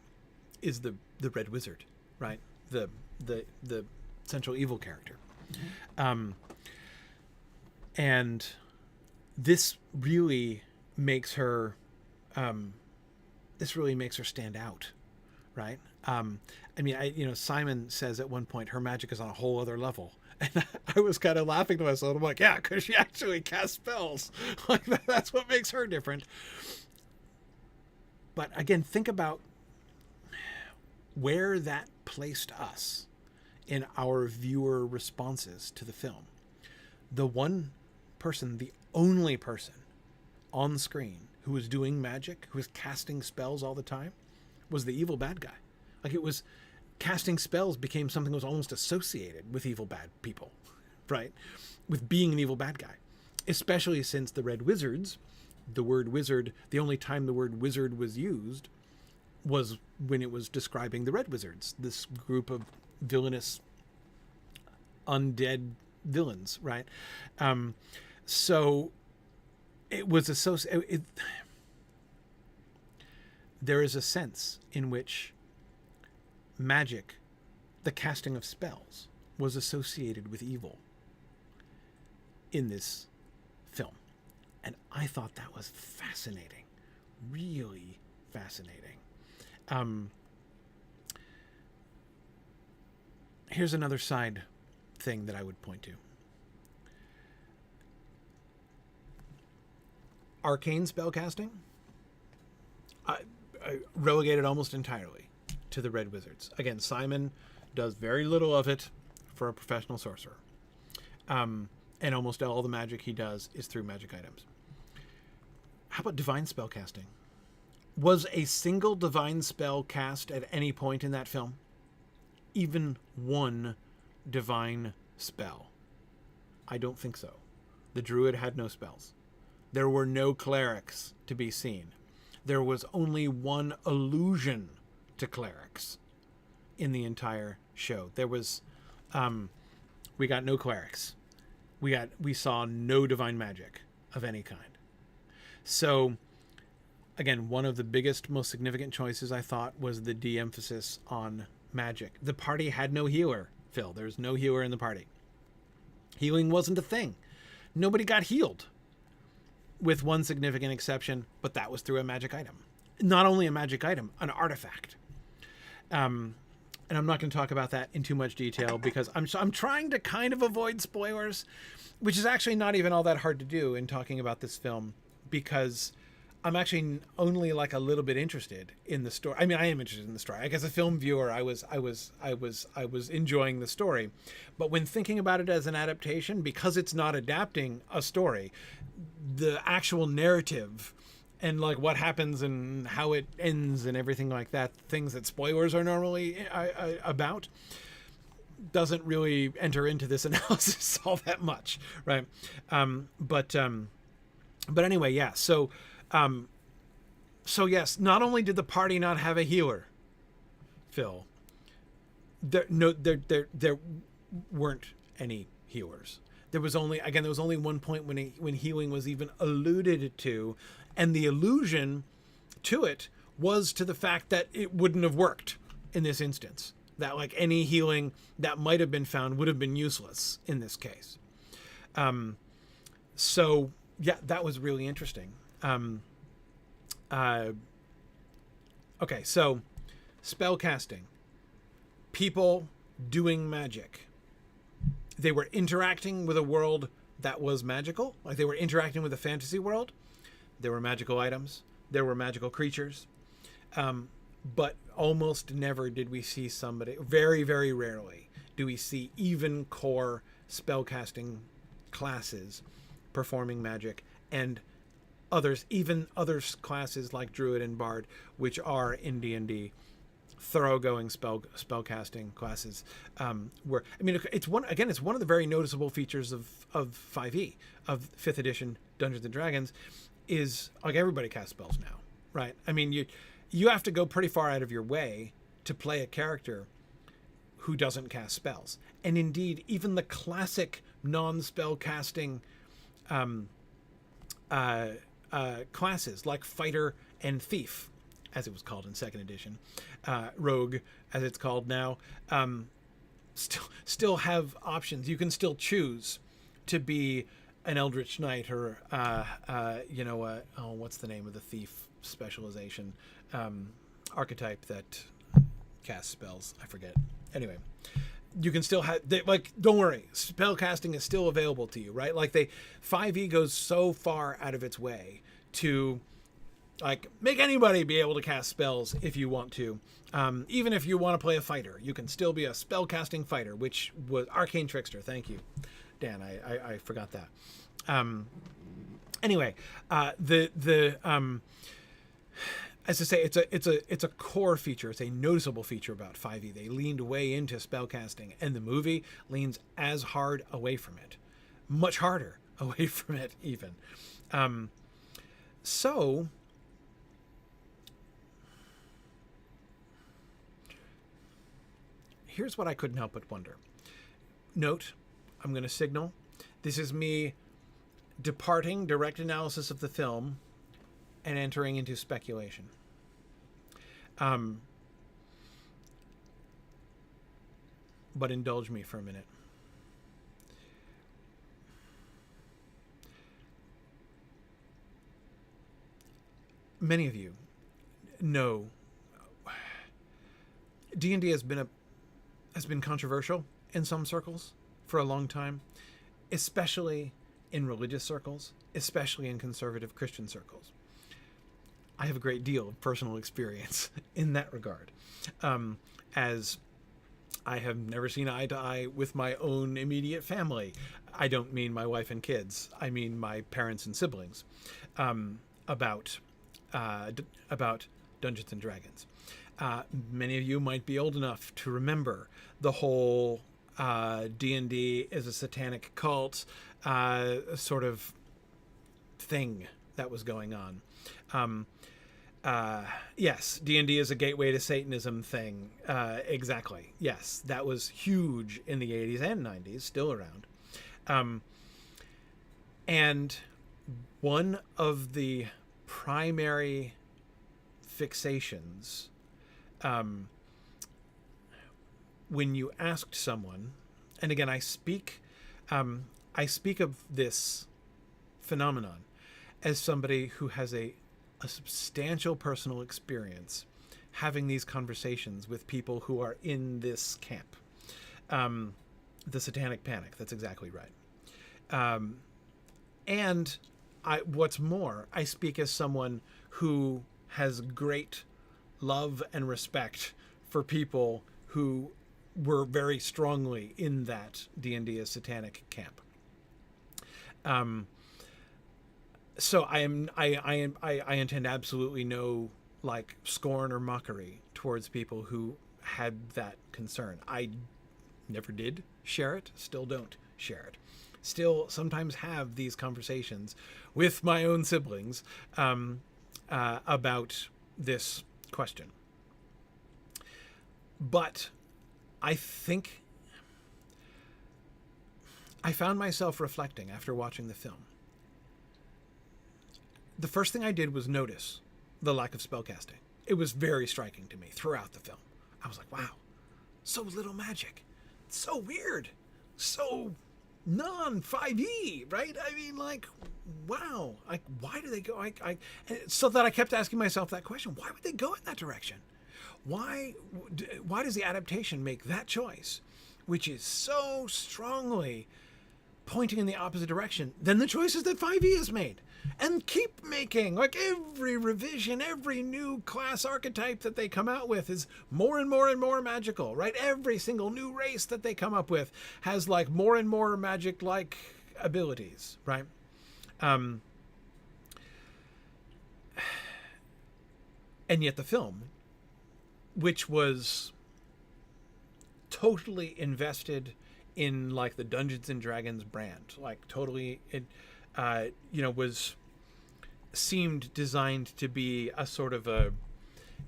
is the Red Wizard, right? The central evil character. And this really makes her stand out, right? Simon says at one point her magic is on a whole other level, and I was kind of laughing to myself. I'm like, yeah, because she actually casts spells. Like that's what makes her different. But again, think about where that placed us in our viewer responses to the film. The only person on screen who was doing magic, who was casting spells all the time, was the evil bad guy. Like it was, casting spells became something that was almost associated with evil bad people, right? With being an evil bad guy. Especially since the Red Wizards, the word wizard, the only time the word wizard was used was when it was describing the Red Wizards, this group of villainous undead villains, right? So it was associated. There is a sense in which magic, the casting of spells, was associated with evil in this film. And I thought that was fascinating, really fascinating. Here's another side thing that I would point to. Arcane spellcasting, I relegated almost entirely to the Red Wizards. Again, Simon does very little of it for a professional sorcerer. And almost all the magic he does is through magic items. How about divine spellcasting? Was a single divine spell cast at any point in that film? Even one divine spell? I don't think so. The druid had no spells. There were no clerics to be seen. There was only one allusion to clerics in the entire show. There was, we got no clerics. We saw no divine magic of any kind. So again, one of the biggest, most significant choices, I thought, was the de-emphasis on magic. The party had no healer, Phil. There's no healer in the party. Healing wasn't a thing. Nobody got healed, with one significant exception, but that was through a magic item. Not only a magic item, an artifact. And I'm not going to talk about that in too much detail because I'm trying to kind of avoid spoilers, which is actually not even all that hard to do in talking about this film, because I'm actually only like a little bit interested in the story. I mean, I am interested in the story. Like, as a film viewer, I was enjoying the story, but when thinking about it as an adaptation, because it's not adapting a story, the actual narrative and like what happens and how it ends and everything like that, things that spoilers are normally about, doesn't really enter into this analysis all that much, right? But anyway, yeah. So yes, not only did the party not have a healer, Phil, there weren't any healers. There was only one point when healing was even alluded to, and the allusion to it was to the fact that it wouldn't have worked in this instance. That like any healing that might have been found would have been useless in this case. So yeah, that was really interesting. Okay, so spell casting, people doing magic. They were interacting with a world that was magical, like they were interacting with a fantasy world. There were magical items, there were magical creatures, but almost never did we see somebody, very, very rarely do we see even core spellcasting classes performing magic, and even other classes like Druid and Bard, which are in D&D thoroughgoing spellcasting classes, where, I mean, it's one of the very noticeable features of 5e, of 5th edition Dungeons and Dragons, is like everybody casts spells now, right? I mean, you have to go pretty far out of your way to play a character who doesn't cast spells. And indeed, even the classic non-spell casting classes like Fighter and Thief, as it was called in 2nd edition, Rogue, as it's called now, still have options. You can still choose to be an Eldritch Knight or, what's the name of the thief specialization, archetype that casts spells? I forget. Anyway, you can still have, don't worry, spell casting is still available to you, right? Like 5e goes so far out of its way to like make anybody be able to cast spells if you want to. Even if you want to play a fighter, you can still be a spell casting fighter, which was Arcane Trickster. Thank you, Dan. I forgot that. Anyway, as I say, it's a core feature. It's a noticeable feature about 5e. They leaned way into spellcasting, and the movie leans as hard away from it, much harder away from it even. So here's what I couldn't help but wonder. Note, I'm going to signal. This is me departing direct analysis of the film and entering into speculation. But indulge me for a minute. Many of you know D&D has been controversial in some circles for a long time, especially in religious circles, especially in conservative Christian circles. I have a great deal of personal experience in that regard, as I have never seen eye to eye with my own immediate family. I don't mean my wife and kids. I mean my parents and siblings, about Dungeons and Dragons. Many of you might be old enough to remember the whole D&D is a satanic cult sort of thing that was going on. Yes, D&D is a gateway to Satanism thing. Exactly. Yes, that was huge in the 80s and 90s, still around. And one of the primary fixations, when you asked someone, and again, I speak of this phenomenon as somebody who has a substantial personal experience having these conversations with people who are in this camp. The satanic panic, that's exactly right. And what's more, I speak as someone who has great love and respect for people who were very strongly in that D&D as satanic camp. So I intend absolutely no like scorn or mockery towards people who had that concern. I never did share it, still don't share it. Still sometimes have these conversations with my own siblings about this question. But I think I found myself reflecting after watching the film. The first thing I did was notice the lack of spellcasting. It was very striking to me throughout the film. I was like, wow, so little magic. So weird. So non-5e, right? I mean, like, wow. Like, why do they go? So that I kept asking myself that question. Why would they go in that direction? Why does the adaptation make that choice, which is so strongly pointing in the opposite direction than the choices that 5e has made and keep making? Like every revision, every new class archetype that they come out with is more and more and more magical, right? Every single new race that they come up with has like more and more magic-like abilities, right? And yet the film, which was totally invested in like the Dungeons and Dragons brand, like totally, it, seemed designed to be a sort of a,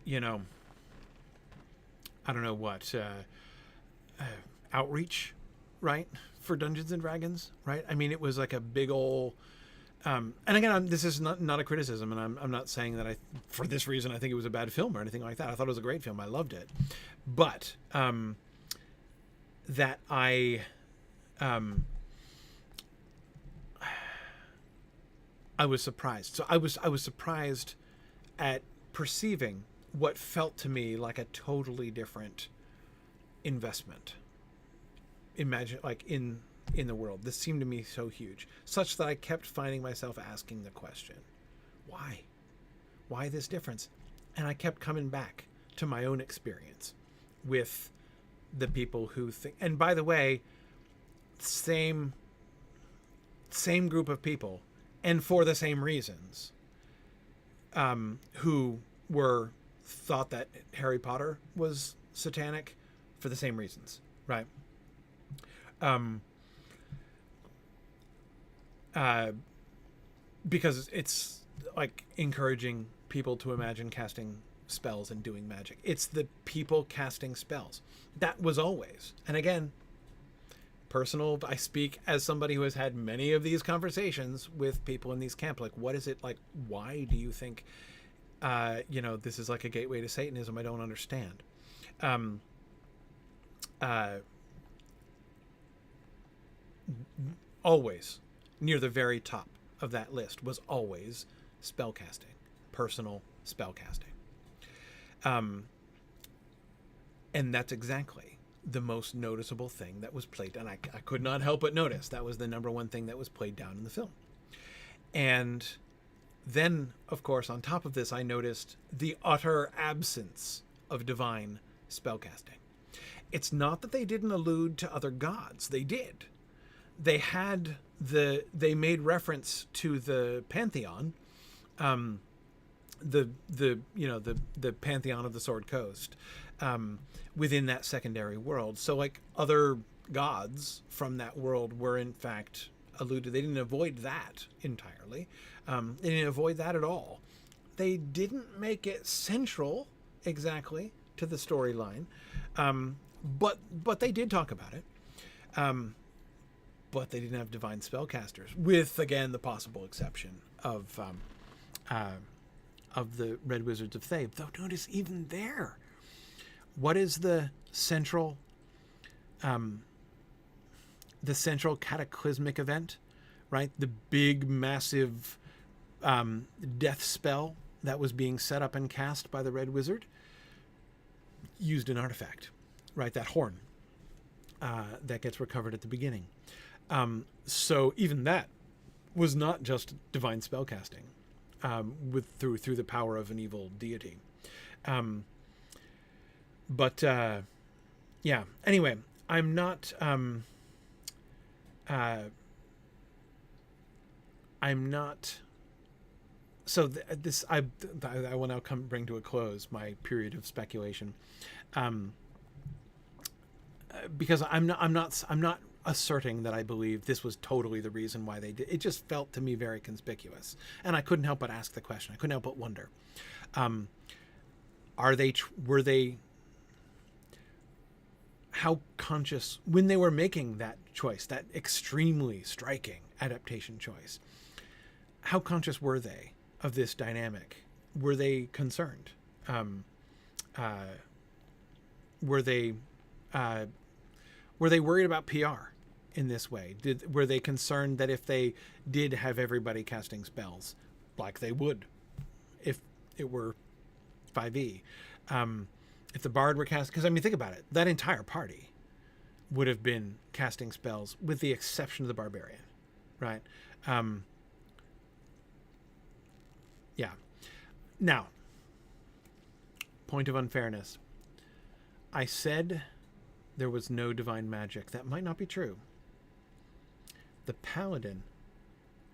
I don't know what, outreach, right? For Dungeons and Dragons, right? I mean, it was like a big old, and again, this is not a criticism, and I'm not saying that for this reason, I think it was a bad film or anything like that. I thought it was a great film. I loved it. But, that I was surprised. So I was surprised at perceiving what felt to me like a totally different investment. Imagine like in the world. This seemed to me so huge, such that I kept finding myself asking the question, why? Why this difference? And I kept coming back to my own experience with the people who think, and by the way, same group of people, and for the same reasons, who thought that Harry Potter was satanic for the same reasons, right? Because it's like encouraging people to imagine casting spells and doing magic. It's the people casting spells. That was always, and again, personal, I speak as somebody who has had many of these conversations with people in these camps. Like, what is it like? Why do you think, this is like a gateway to Satanism? I don't understand. Always near the very top of that list was always spellcasting, personal spellcasting. And that's exactly the most noticeable thing that was played. And I could not help but notice that was the number one thing that was played down in the film. And then, of course, on top of this, I noticed the utter absence of divine spellcasting. It's not that they didn't allude to other gods. They did. They made reference to the pantheon, the pantheon of the Sword Coast, within that secondary world. So like other gods from that world were in fact alluded. They didn't avoid that entirely. They didn't avoid that at all. They didn't make it central exactly to the storyline, but they did talk about it. But they didn't have divine spellcasters, with again the possible exception of of the Red Wizards of Thay. Though notice even there, what is the central cataclysmic event, right? The big, massive death spell that was being set up and cast by the Red Wizard used an artifact, right? That horn that gets recovered at the beginning. So even that was not just divine spellcasting through the power of an evil deity. Yeah. Anyway, I'm not. I'm not. So this I will now bring to a close my period of speculation, because I'm not asserting that I believe this was totally the reason why they did. It just felt to me very conspicuous, and I couldn't help but ask the question. I couldn't help but wonder: were they? How conscious when they were making that choice, that extremely striking adaptation choice? How conscious were they of this dynamic? Were they concerned? Were they worried about PR in this way? Were they concerned that if they did have everybody casting spells, like they would if it were 5e, if the bard were cast, because I mean, think about it, that entire party would have been casting spells with the exception of the barbarian, right? Yeah. Now, point of unfairness. I said there was no divine magic. That might not be true. The paladin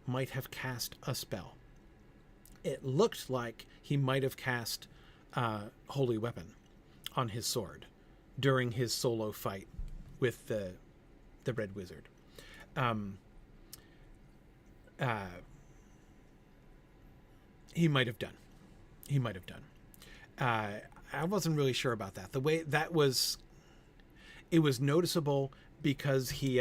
might have cast a spell. It looked like he might have cast Holy Weapon on his sword during his solo fight with the Red Wizard. He might have done. I wasn't really sure about that. The way that was, it was noticeable because he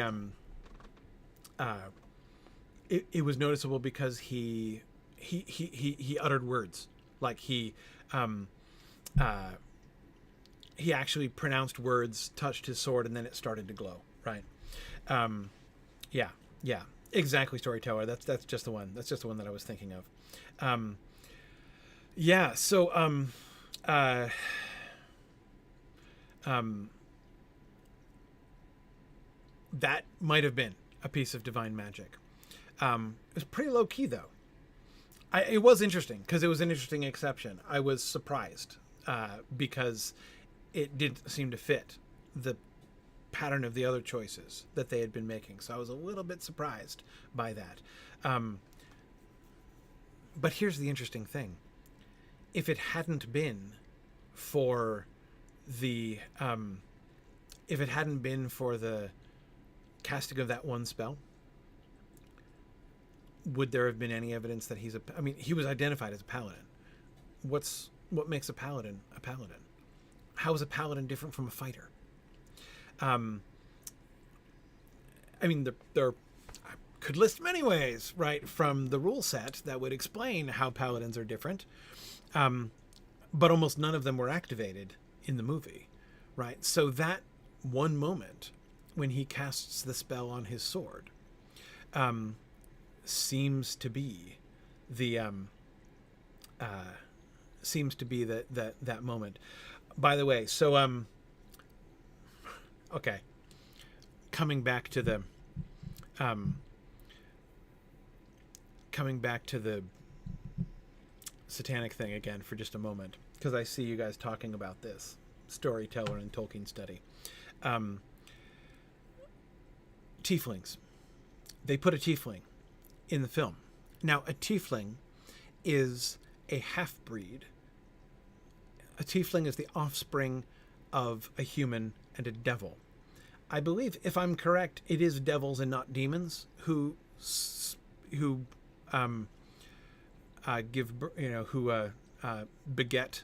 it was noticeable because he uttered words, like he actually pronounced words, touched his sword, and then it started to glow, right? Yeah, exactly, storyteller. That's just the one. That's just the one that I was thinking of. Yeah, so that might have been a piece of divine magic. It was pretty low key, though. It was interesting because it was an interesting exception. I was surprised because it didn't seem to fit the pattern of the other choices that they had been making. So I was a little bit surprised by that. But here's the interesting thing. If it hadn't been for the casting of that one spell, would there have been any evidence that he was identified as a paladin. What makes a paladin a paladin? How is a paladin different from a fighter? There I could list many ways, right, from the rule set that would explain how paladins are different. But almost none of them were activated in the movie, right? So that one moment when he casts the spell on his sword seems to be that moment. By the way, so okay, coming back to the satanic thing again for just a moment, because I see you guys talking about this storyteller and Tolkien study. Tieflings. They put a tiefling in the film. Now, a tiefling is a half-breed. A tiefling is the offspring of a human and a devil. I believe, if I'm correct, it is devils and not demons who beget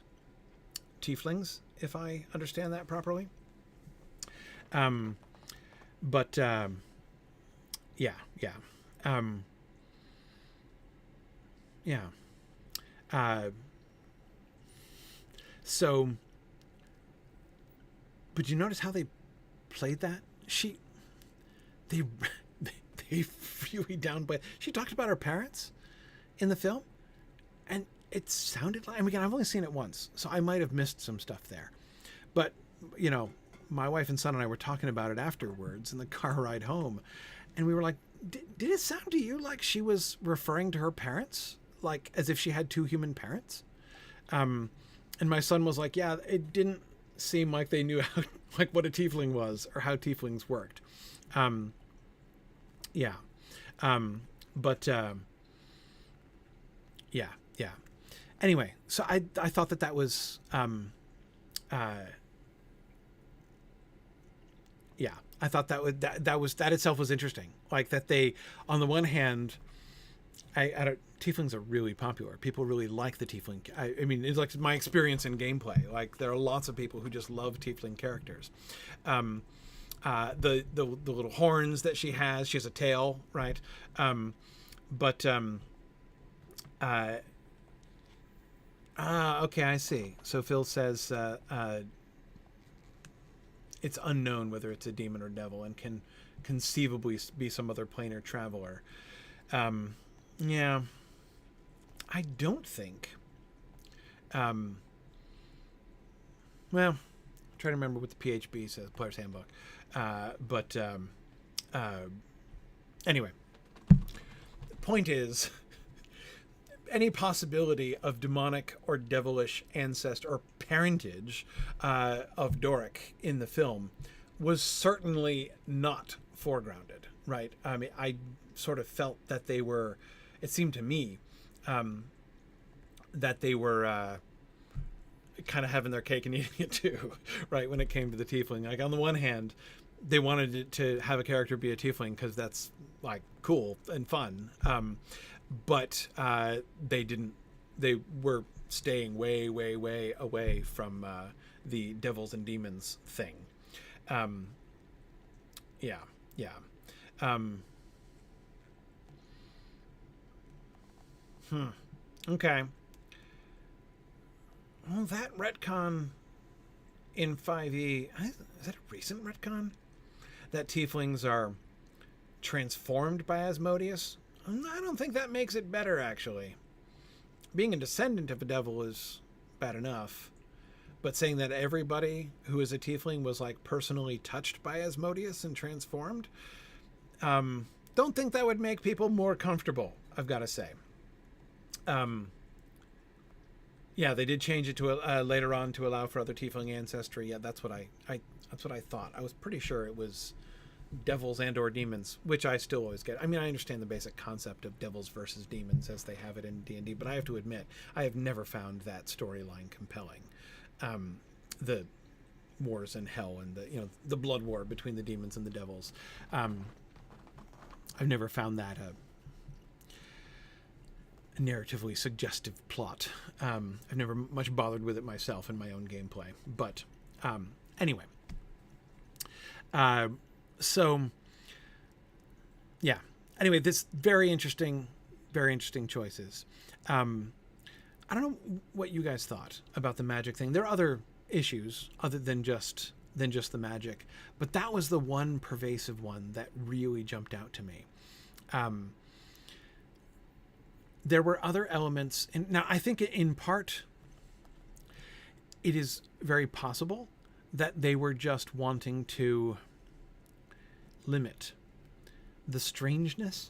tieflings, if I understand that properly. So, but you notice how they played that? They they really downplayed. She talked about her parents in the film, and it sounded like, I mean, again, I've only seen it once, so I might have missed some stuff there. But, my wife and son and I were talking about it afterwards in the car ride home, and we were like, did it sound to you like she was referring to her parents, like as if she had two human parents? And my son was like, yeah, it didn't seem like they knew how, like what a tiefling was or how tieflings worked. Yeah. Yeah. Anyway, so I thought that was, I thought that itself was interesting. Like that they, on the one hand, tieflings are really popular. People really like the tiefling. I mean, it's like my experience in gameplay. Like there are lots of people who just love tiefling characters. The little horns that she has a tail, right? Okay, I see. So Phil says it's unknown whether it's a demon or devil and can conceivably be some other planar traveler. Yeah, I don't think. Well, try to remember what the PHB says, Player's Handbook. Anyway, the point is, any possibility of demonic or devilish ancestor or parentage of Doric in the film was certainly not foregrounded, right? I mean, I sort of felt that they were, it seemed to me, that they were kind of having their cake and eating it too, right? When it came to the tiefling, like on the one hand, they wanted it to have a character be a tiefling because that's like cool and fun, but they didn't. They were staying way away from the devils and demons thing. Okay. Well, that retcon in 5e, is that a recent retcon? That tieflings are transformed by Asmodeus? I don't think that makes it better, actually. Being a descendant of a devil is bad enough, but saying that everybody who is a tiefling was like personally touched by Asmodeus and transformed, don't think that would make people more comfortable, I've got to say. Yeah, they did change it to later on to allow for other tiefling ancestry. Yeah, that's what I thought. I was pretty sure it was devils and or demons, which I still always get. I mean, I understand the basic concept of devils versus demons as they have it in D&D, but I have to admit, I have never found that storyline compelling. The wars in hell and the blood war between the demons and the devils. I've never found that a narratively suggestive plot. I've never much bothered with it myself in my own gameplay. But anyway. So, yeah. Anyway, this very interesting choices. I don't know what you guys thought about the magic thing. There are other issues other than just the magic, but that was the one pervasive one that really jumped out to me. There were other elements, and now I think in part it is very possible that they were just wanting to limit the strangeness,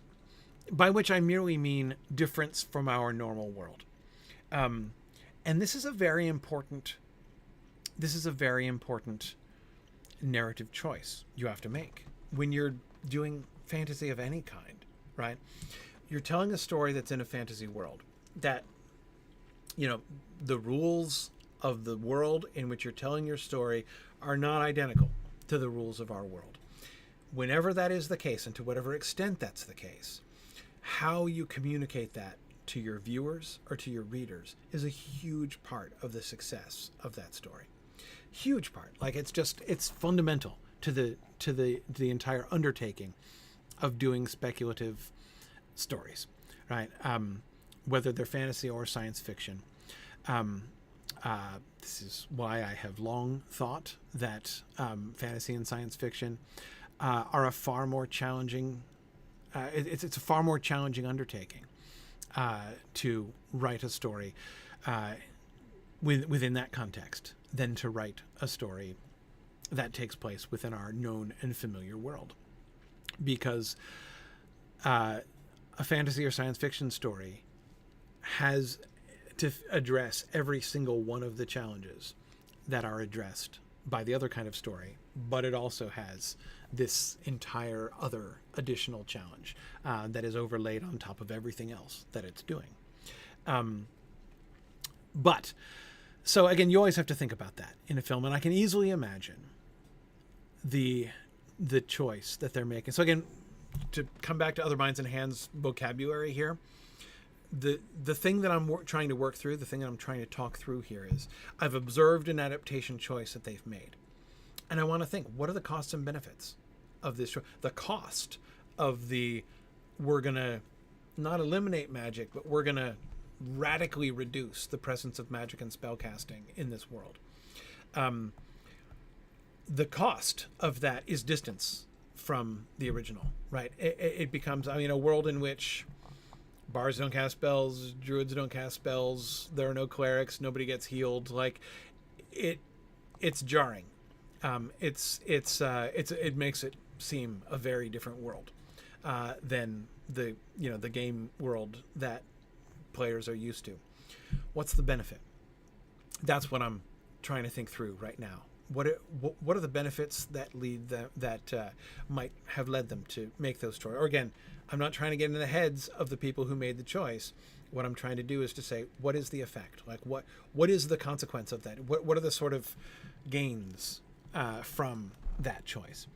by which I merely mean difference from our normal world. And this is a very important narrative choice you have to make when you're doing fantasy of any kind, right? You're telling a story that's in a fantasy world that, the rules of the world in which you're telling your story are not identical to the rules of our world. Whenever that is the case, and to whatever extent that's the case, how you communicate that to your viewers or to your readers is a huge part of the success of that story. Huge part. Like it's fundamental to the entire undertaking of doing speculative stories, right? Whether they're fantasy or science fiction. This is why I have long thought that fantasy and science fiction are a far more challenging. It's a far more challenging undertaking to write a story within that context than to write a story that takes place within our known and familiar world, because a fantasy or science fiction story has to address every single one of the challenges that are addressed by the other kind of story, but it also has this entire other additional challenge that is overlaid on top of everything else that it's doing. But so again, you always have to think about that in a film, and I can easily imagine the choice that they're making. So again, to come back to Other Minds and Hands vocabulary here, the thing that I'm trying to work through, the thing that I'm trying to talk through here is I've observed an adaptation choice that they've made. And I want to think, what are the costs and benefits of this choice? The cost of we're going to not eliminate magic, but we're going to radically reduce the presence of magic and spellcasting in this world. The cost of that is distance from the original, right? It becomes, a world in which bards don't cast spells, druids don't cast spells, there are no clerics, nobody gets healed. Like, it's jarring. It makes it seem a very different world than the game world that players are used to. What's the benefit? That's what I'm trying to think through right now. What are the benefits that might have led them to make those choices? Or again, I'm not trying to get into the heads of the people who made the choice. What I'm trying to do is to say, what is the effect? Like, what is the consequence of that? What are the sort of gains from that choice?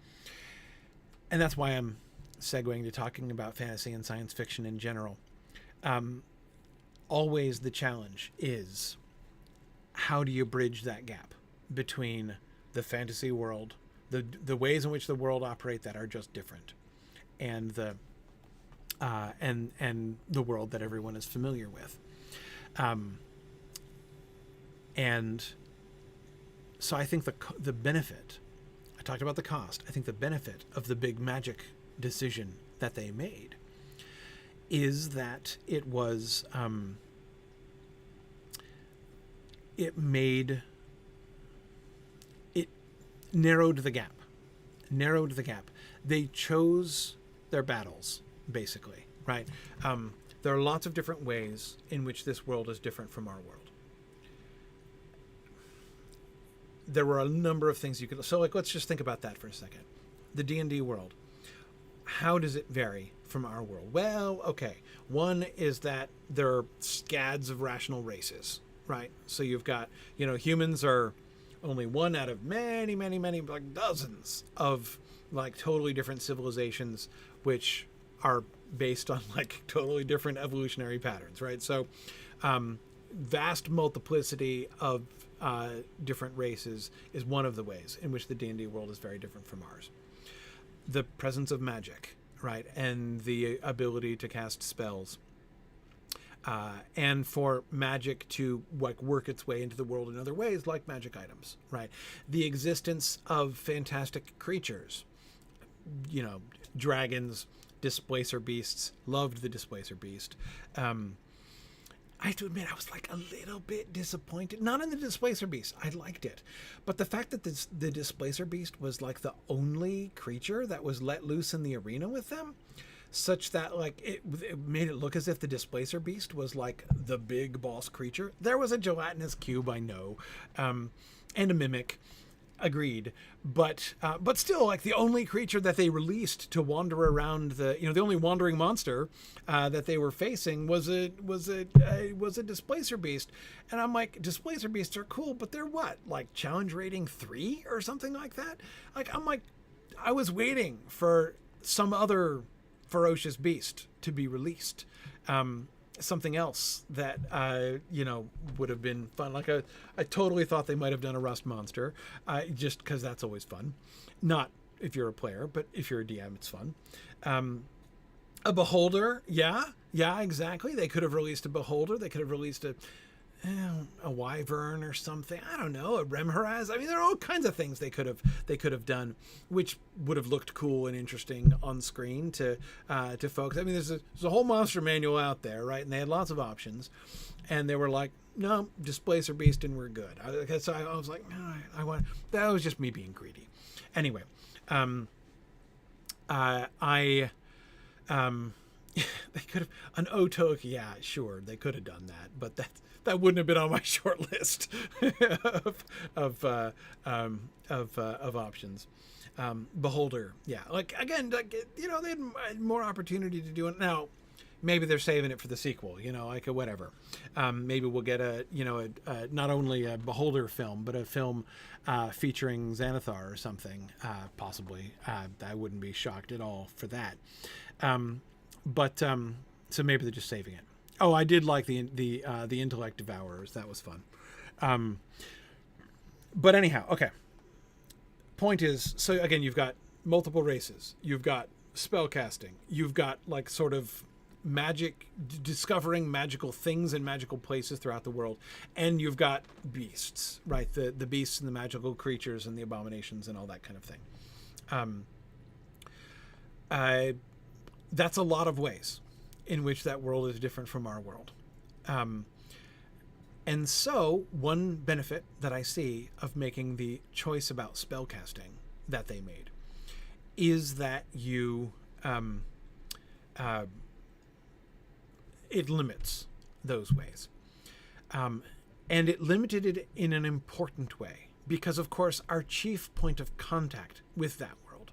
And that's why I'm segueing to talking about fantasy and science fiction in general. Always the challenge is, how do you bridge that gap between the fantasy world, the ways in which the world operate that are just different, and the world that everyone is familiar with. And so I think the benefit, I talked about the cost, I think the benefit of the big magic decision that they made is that it was, it narrowed the gap. They chose their battles, basically, right? There are lots of different ways in which this world is different from our world. There were a number of things you could... So, let's just think about that for a second. The D&D world. How does it vary from our world? Well, okay. One is that there are scads of rational races, right? So you've got, humans are only one out of many, many, many, like dozens of like totally different civilizations, which are based on like totally different evolutionary patterns, right? So vast multiplicity of different races is one of the ways in which the D&D world is very different from ours. The presence of magic, right? And the ability to cast spells. And for magic to like work its way into the world in other ways, like magic items, right? The existence of fantastic creatures, dragons, displacer beasts. Loved the displacer beast. I have to admit, I was like a little bit disappointed. Not in the displacer beast. I liked it. But the fact that the displacer beast was like the only creature that was let loose in the arena with them, such that like it made it look as if the displacer beast was like the big boss creature. There was a gelatinous cube, I know, and a mimic, agreed, but still, like the only creature that they released to wander around the only wandering monster that they were facing was a displacer beast. And I'm like, displacer beasts are cool, but they're what, like challenge rating 3 or something like that? Like, I'm like, I was waiting for some other ferocious beast to be released, something else that would have been fun. Like I totally thought they might have done a rust monster, just because that's always fun. Not if you're a player, but if you're a DM, it's fun. A beholder, yeah, exactly. They could have released a beholder. They could have released a wyvern or something. I don't know, a remharaz. I mean, there are all kinds of things they could have done, which would have looked cool and interesting on screen to folks. I memean, there's a whole monster manual out there, right? And they had lots of options, and they were like, no, displacer beast, and we're good. So I was like, no, I want. That was just me being greedy. Anyway, they could have an Otok. Yeah, sure, they could have done that, but that wouldn't have been on my short list of options. Beholder, yeah, like again, like, you know, they had more opportunity to do it. Now, maybe they're saving it for the sequel, you know, like whatever. Maybe we'll get a not only a Beholder film, but a film featuring Xanathar or something, possibly. I wouldn't be shocked at all for that. But so maybe they're just saving it. Oh, I did like the intellect devourers. That was fun. But anyhow, okay. Point is, so again, you've got multiple races. You've got spellcasting. You've got like sort of magic, discovering magical things in magical places throughout the world, and you've got beasts, right? The beasts and the magical creatures and the abominations and all that kind of thing. That's a lot of ways in which that world is different from our world. And so one benefit that I see of making the choice about spellcasting that they made is that it limits those ways. And it limited it in an important way because, of course, our chief point of contact with that world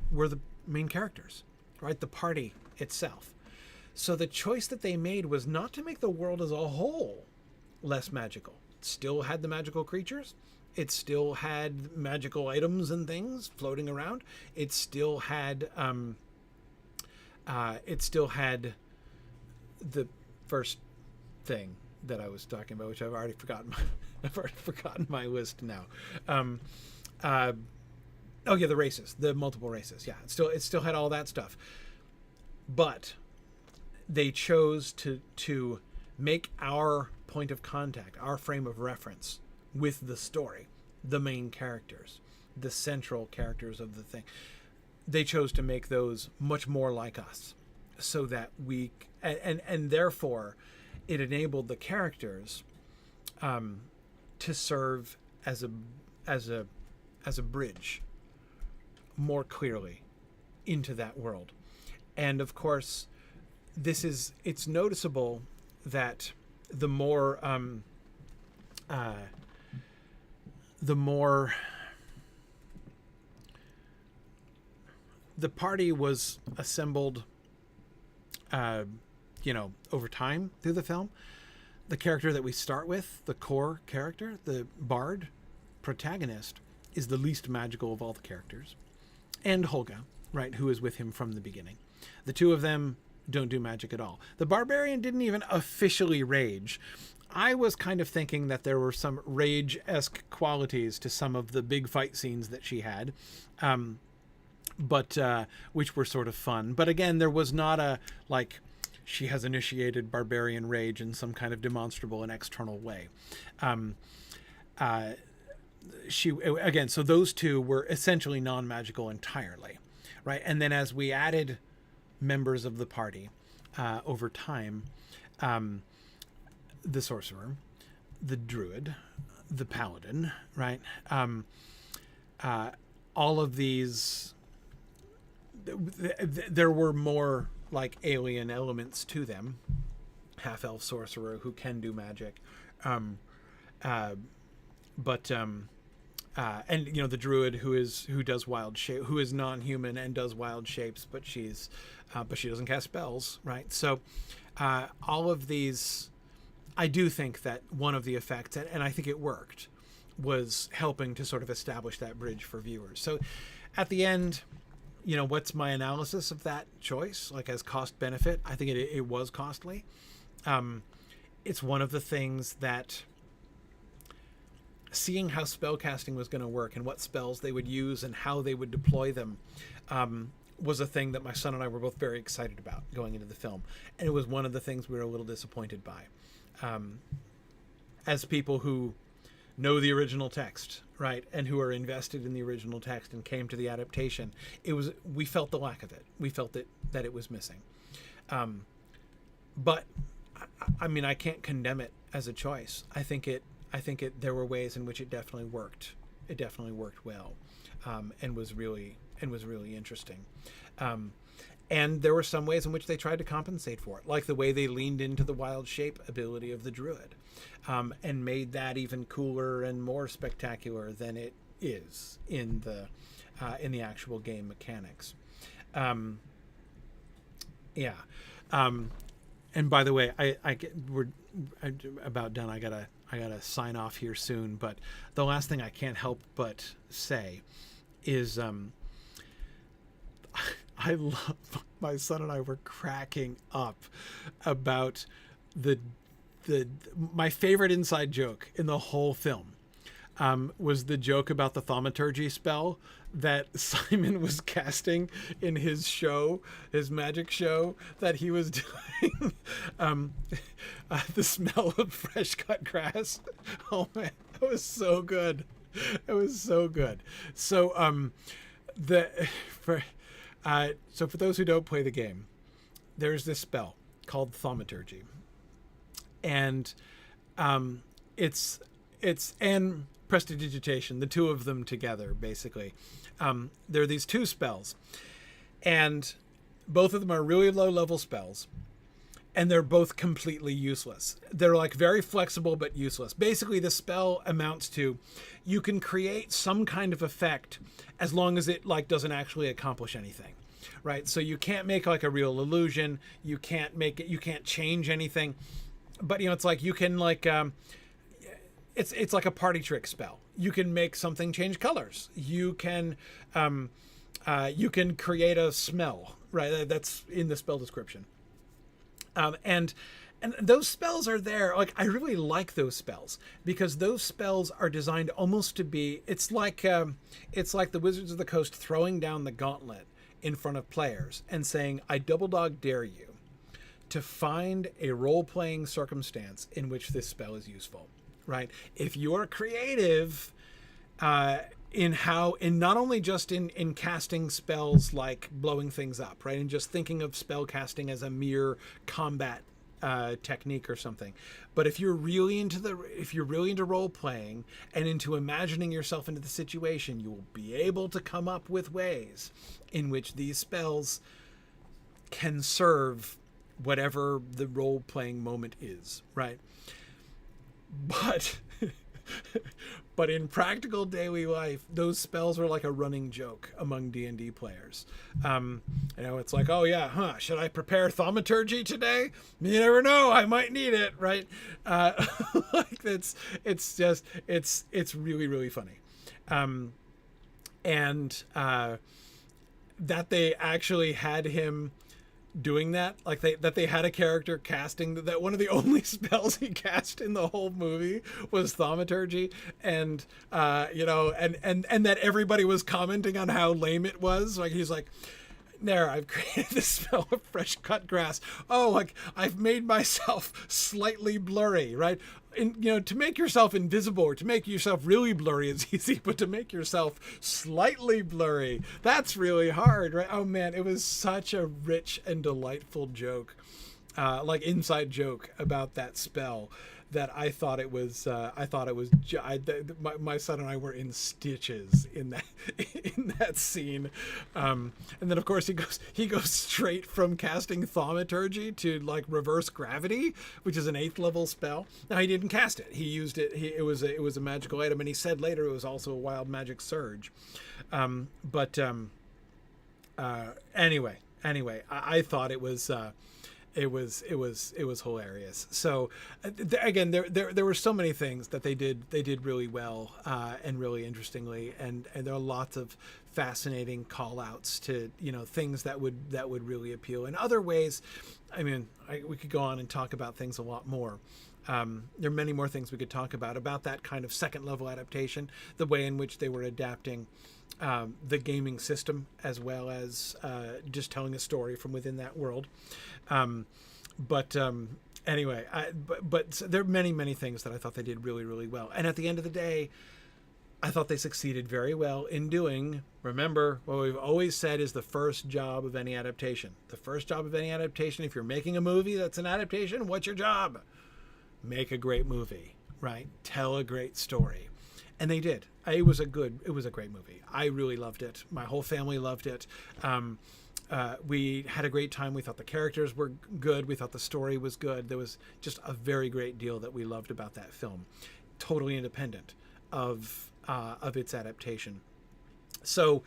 were the main characters, right? The party itself. So the choice that they made was not to make the world as a whole less magical. It still had the magical creatures. It still had magical items and things floating around. It still had the first thing that I was talking about, which I've already forgotten. I've already forgotten my list now. Oh yeah, the races, the multiple races. Yeah, it still had all that stuff. But they chose to make our point of contact, our frame of reference with the story, the main characters, the central characters of the thing. They chose to make those much more like us, so that we and therefore it enabled the characters to serve as a bridge more clearly into that world. And of course, it's noticeable that the more the party was assembled, over time through the film, the character that we start with, the core character, the bard protagonist, is the least magical of all the characters. And Holga, right, who is with him from the beginning. The two of them don't do magic at all. The barbarian didn't even officially rage. I was kind of thinking that there were some rage-esque qualities to some of the big fight scenes that she had, but which were sort of fun. But again, there was not a, like, she has initiated barbarian rage in some kind of demonstrable and external way. So those two were essentially non-magical entirely, right? And then as we added members of the party over time, the sorcerer, the druid, the paladin, right? All of these, there were more like alien elements to them. Half-elf sorcerer who can do magic, and the druid who does wild shape, who is non-human and does wild shapes, but she doesn't cast spells, right? So all of these, I do think that one of the effects, and I think it worked, was helping to sort of establish that bridge for viewers. So at the end, what's my analysis of that choice? Like, as cost benefit, I think it was costly. It's one of the things that, seeing how spellcasting was going to work and what spells they would use and how they would deploy them, was a thing that my son and I were both very excited about going into the film. And it was one of the things we were a little disappointed by. as people who know the original text, right, and who are invested in the original text and came to the adaptation, we felt the lack of it. We felt that it was missing. But I mean, I can't condemn it as a choice. I think there were ways in which it definitely worked. It definitely worked well, and was really interesting. And there were some ways in which they tried to compensate for it, like the way they leaned into the wild shape ability of the druid, and made that even cooler and more spectacular than it is in the actual game mechanics. And by the way, we're about done. I gotta sign off here soon. But the last thing I can't help but say is, I love, my son and I were cracking up about my favorite inside joke in the whole film, was the joke about the thaumaturgy spell that Simon was casting in his show, his magic show that he was doing. The smell of fresh cut grass. Oh man, that was so good. It was so good. So, so for those who don't play the game, there's this spell called thaumaturgy, and it's and prestidigitation, the two of them together, basically. There are these two spells, and both of them are really low level spells, and they're both completely useless. They're like very flexible but useless. Basically, the spell amounts to, you can create some kind of effect as long as it like doesn't actually accomplish anything, right? So you can't make like a real illusion. You can't make it. You can't change anything. But it's like you can like. It's like a party trick spell. You can make something change colors. You can create a smell, right? That's in the spell description. And those spells are there. Like, I really like those spells because those spells are designed almost to be. It's like the Wizards of the Coast throwing down the gauntlet in front of players and saying, "I double dog dare you to find a role-playing circumstance in which this spell is useful." Right? If you're creative in not only just in casting spells like blowing things up, right, and just thinking of spell casting as a mere combat technique or something, but if you're really into role playing and into imagining yourself into the situation, you will be able to come up with ways in which these spells can serve whatever the role playing moment is, right? But in practical daily life, those spells are like a running joke among D&D players. It's like, oh yeah, should I prepare thaumaturgy today? You never know, I might need it, right? Like it's really, really funny. That they actually had him doing that, like that they had a character casting that one of the only spells he cast in the whole movie was thaumaturgy, and and that everybody was commenting on how lame it was. Like, he's like, "There, I've created this spell of fresh cut grass. Oh, like I've made myself slightly blurry, right? And to make yourself invisible or to make yourself really blurry is easy, but to make yourself slightly blurry, that's really hard, right?" Oh man, it was such a rich and delightful joke, like inside joke about that spell, that I thought it was. My son and I were in stitches in that scene, and then of course he goes straight from casting thaumaturgy to like reverse gravity, which is an 8th level spell. Now, he didn't cast it; he used it. It was a magical item, and he said later it was also a wild magic surge. Anyway, I thought it was. It was hilarious. So again, there were so many things that they did really well and really interestingly, and there are lots of fascinating call outs to things that would really appeal in other ways. I mean, we could go on and talk about things a lot more. There are many more things we could talk about that kind of second level adaptation, the way in which they were adapting the gaming system as well as just telling a story from within that world. Anyway, but there are many things that I thought they did really well. And at the end of the day, I thought they succeeded very well in doing, remember, what we've always said is the first job of any adaptation. The first job of any adaptation, if you're making a movie that's an adaptation, what's your job? Make a great movie, right? Tell a great story. And they did. It was a great movie. I really loved it. My whole family loved it. We had a great time. We thought the characters were good. We thought the story was good. There was just a very great deal that we loved about that film. Totally independent of its adaptation. So,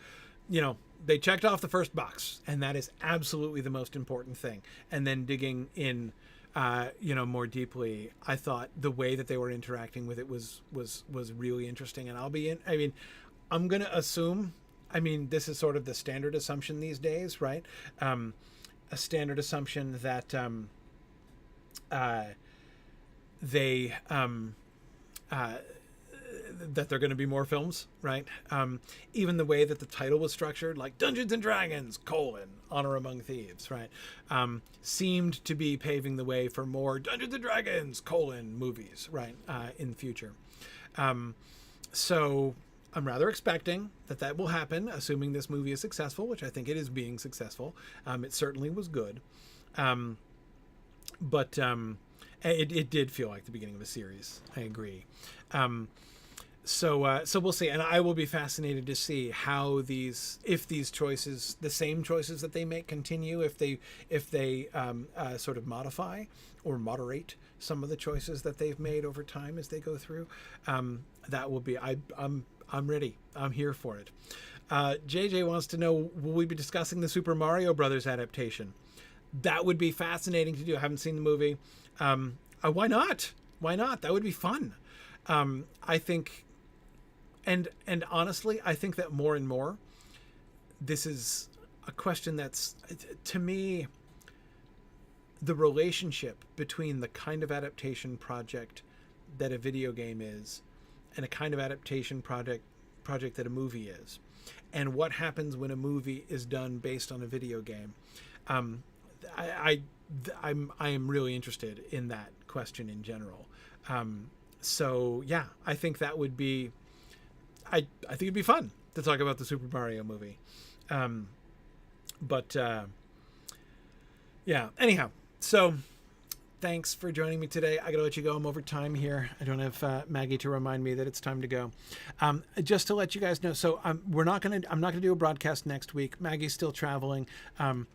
they checked off the first box, and that is absolutely the most important thing. And then digging in, more deeply, I thought the way that they were interacting with it was really interesting. And I'm going to assume, this is sort of the standard assumption these days, right? A standard assumption that that there are going to be more films, right? Even the way that the title was structured, like Dungeons and Dragons, Honor Among Thieves, right? Seemed to be paving the way for more Dungeons and Dragons, movies, right? In the future. So I'm rather expecting that will happen, assuming this movie is successful, which I think it is being successful. It certainly was good. But it did feel like the beginning of a series. I agree. So we'll see, and I will be fascinated to see how if these choices, the same choices that they make, continue. If they sort of modify or moderate some of the choices that they've made over time as they go through. That will be. I'm ready. I'm here for it. JJ wants to know: will we be discussing the Super Mario Brothers adaptation? That would be fascinating to do. I haven't seen the movie. Why not? Why not? That would be fun. I think, and honestly, I think that more and more, this is a question that's, to me, the relationship between the kind of adaptation project that a video game is and a kind of adaptation project that a movie is, and what happens when a movie is done based on a video game. I am really interested in that question in general. So yeah, I think that would be, I think it'd be fun to talk about the Super Mario movie. Yeah, anyhow, so thanks for joining me today. I gotta let you go. I'm over time here. I don't have Maggie to remind me that it's time to go. Just to let you guys know, so I'm not gonna do a broadcast next week. Maggie's still traveling.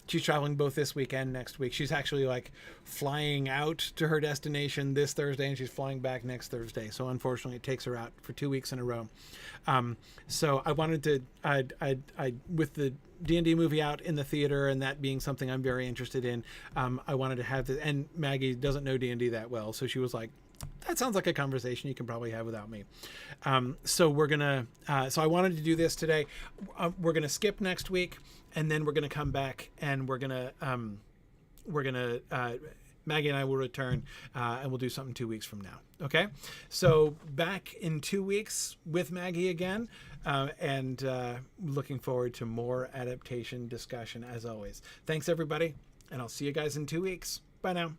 She's traveling both this week and next week. She's actually flying out to her destination this Thursday, and she's flying back next Thursday. So unfortunately, it takes her out for 2 weeks in a row. So I wanted to, with the D&D movie out in the theater and that being something I'm very interested in, I wanted to have this, and Maggie doesn't know D&D that well, so she was like, that sounds like a conversation you can probably have without me. So I wanted to do this today. We're gonna skip next week, and then we're gonna come back, and we're gonna Maggie and I will return, and we'll do something 2 weeks from now. Okay, so back in 2 weeks with Maggie again, and looking forward to more adaptation discussion as always. Thanks everybody, and I'll see you guys in 2 weeks. Bye now.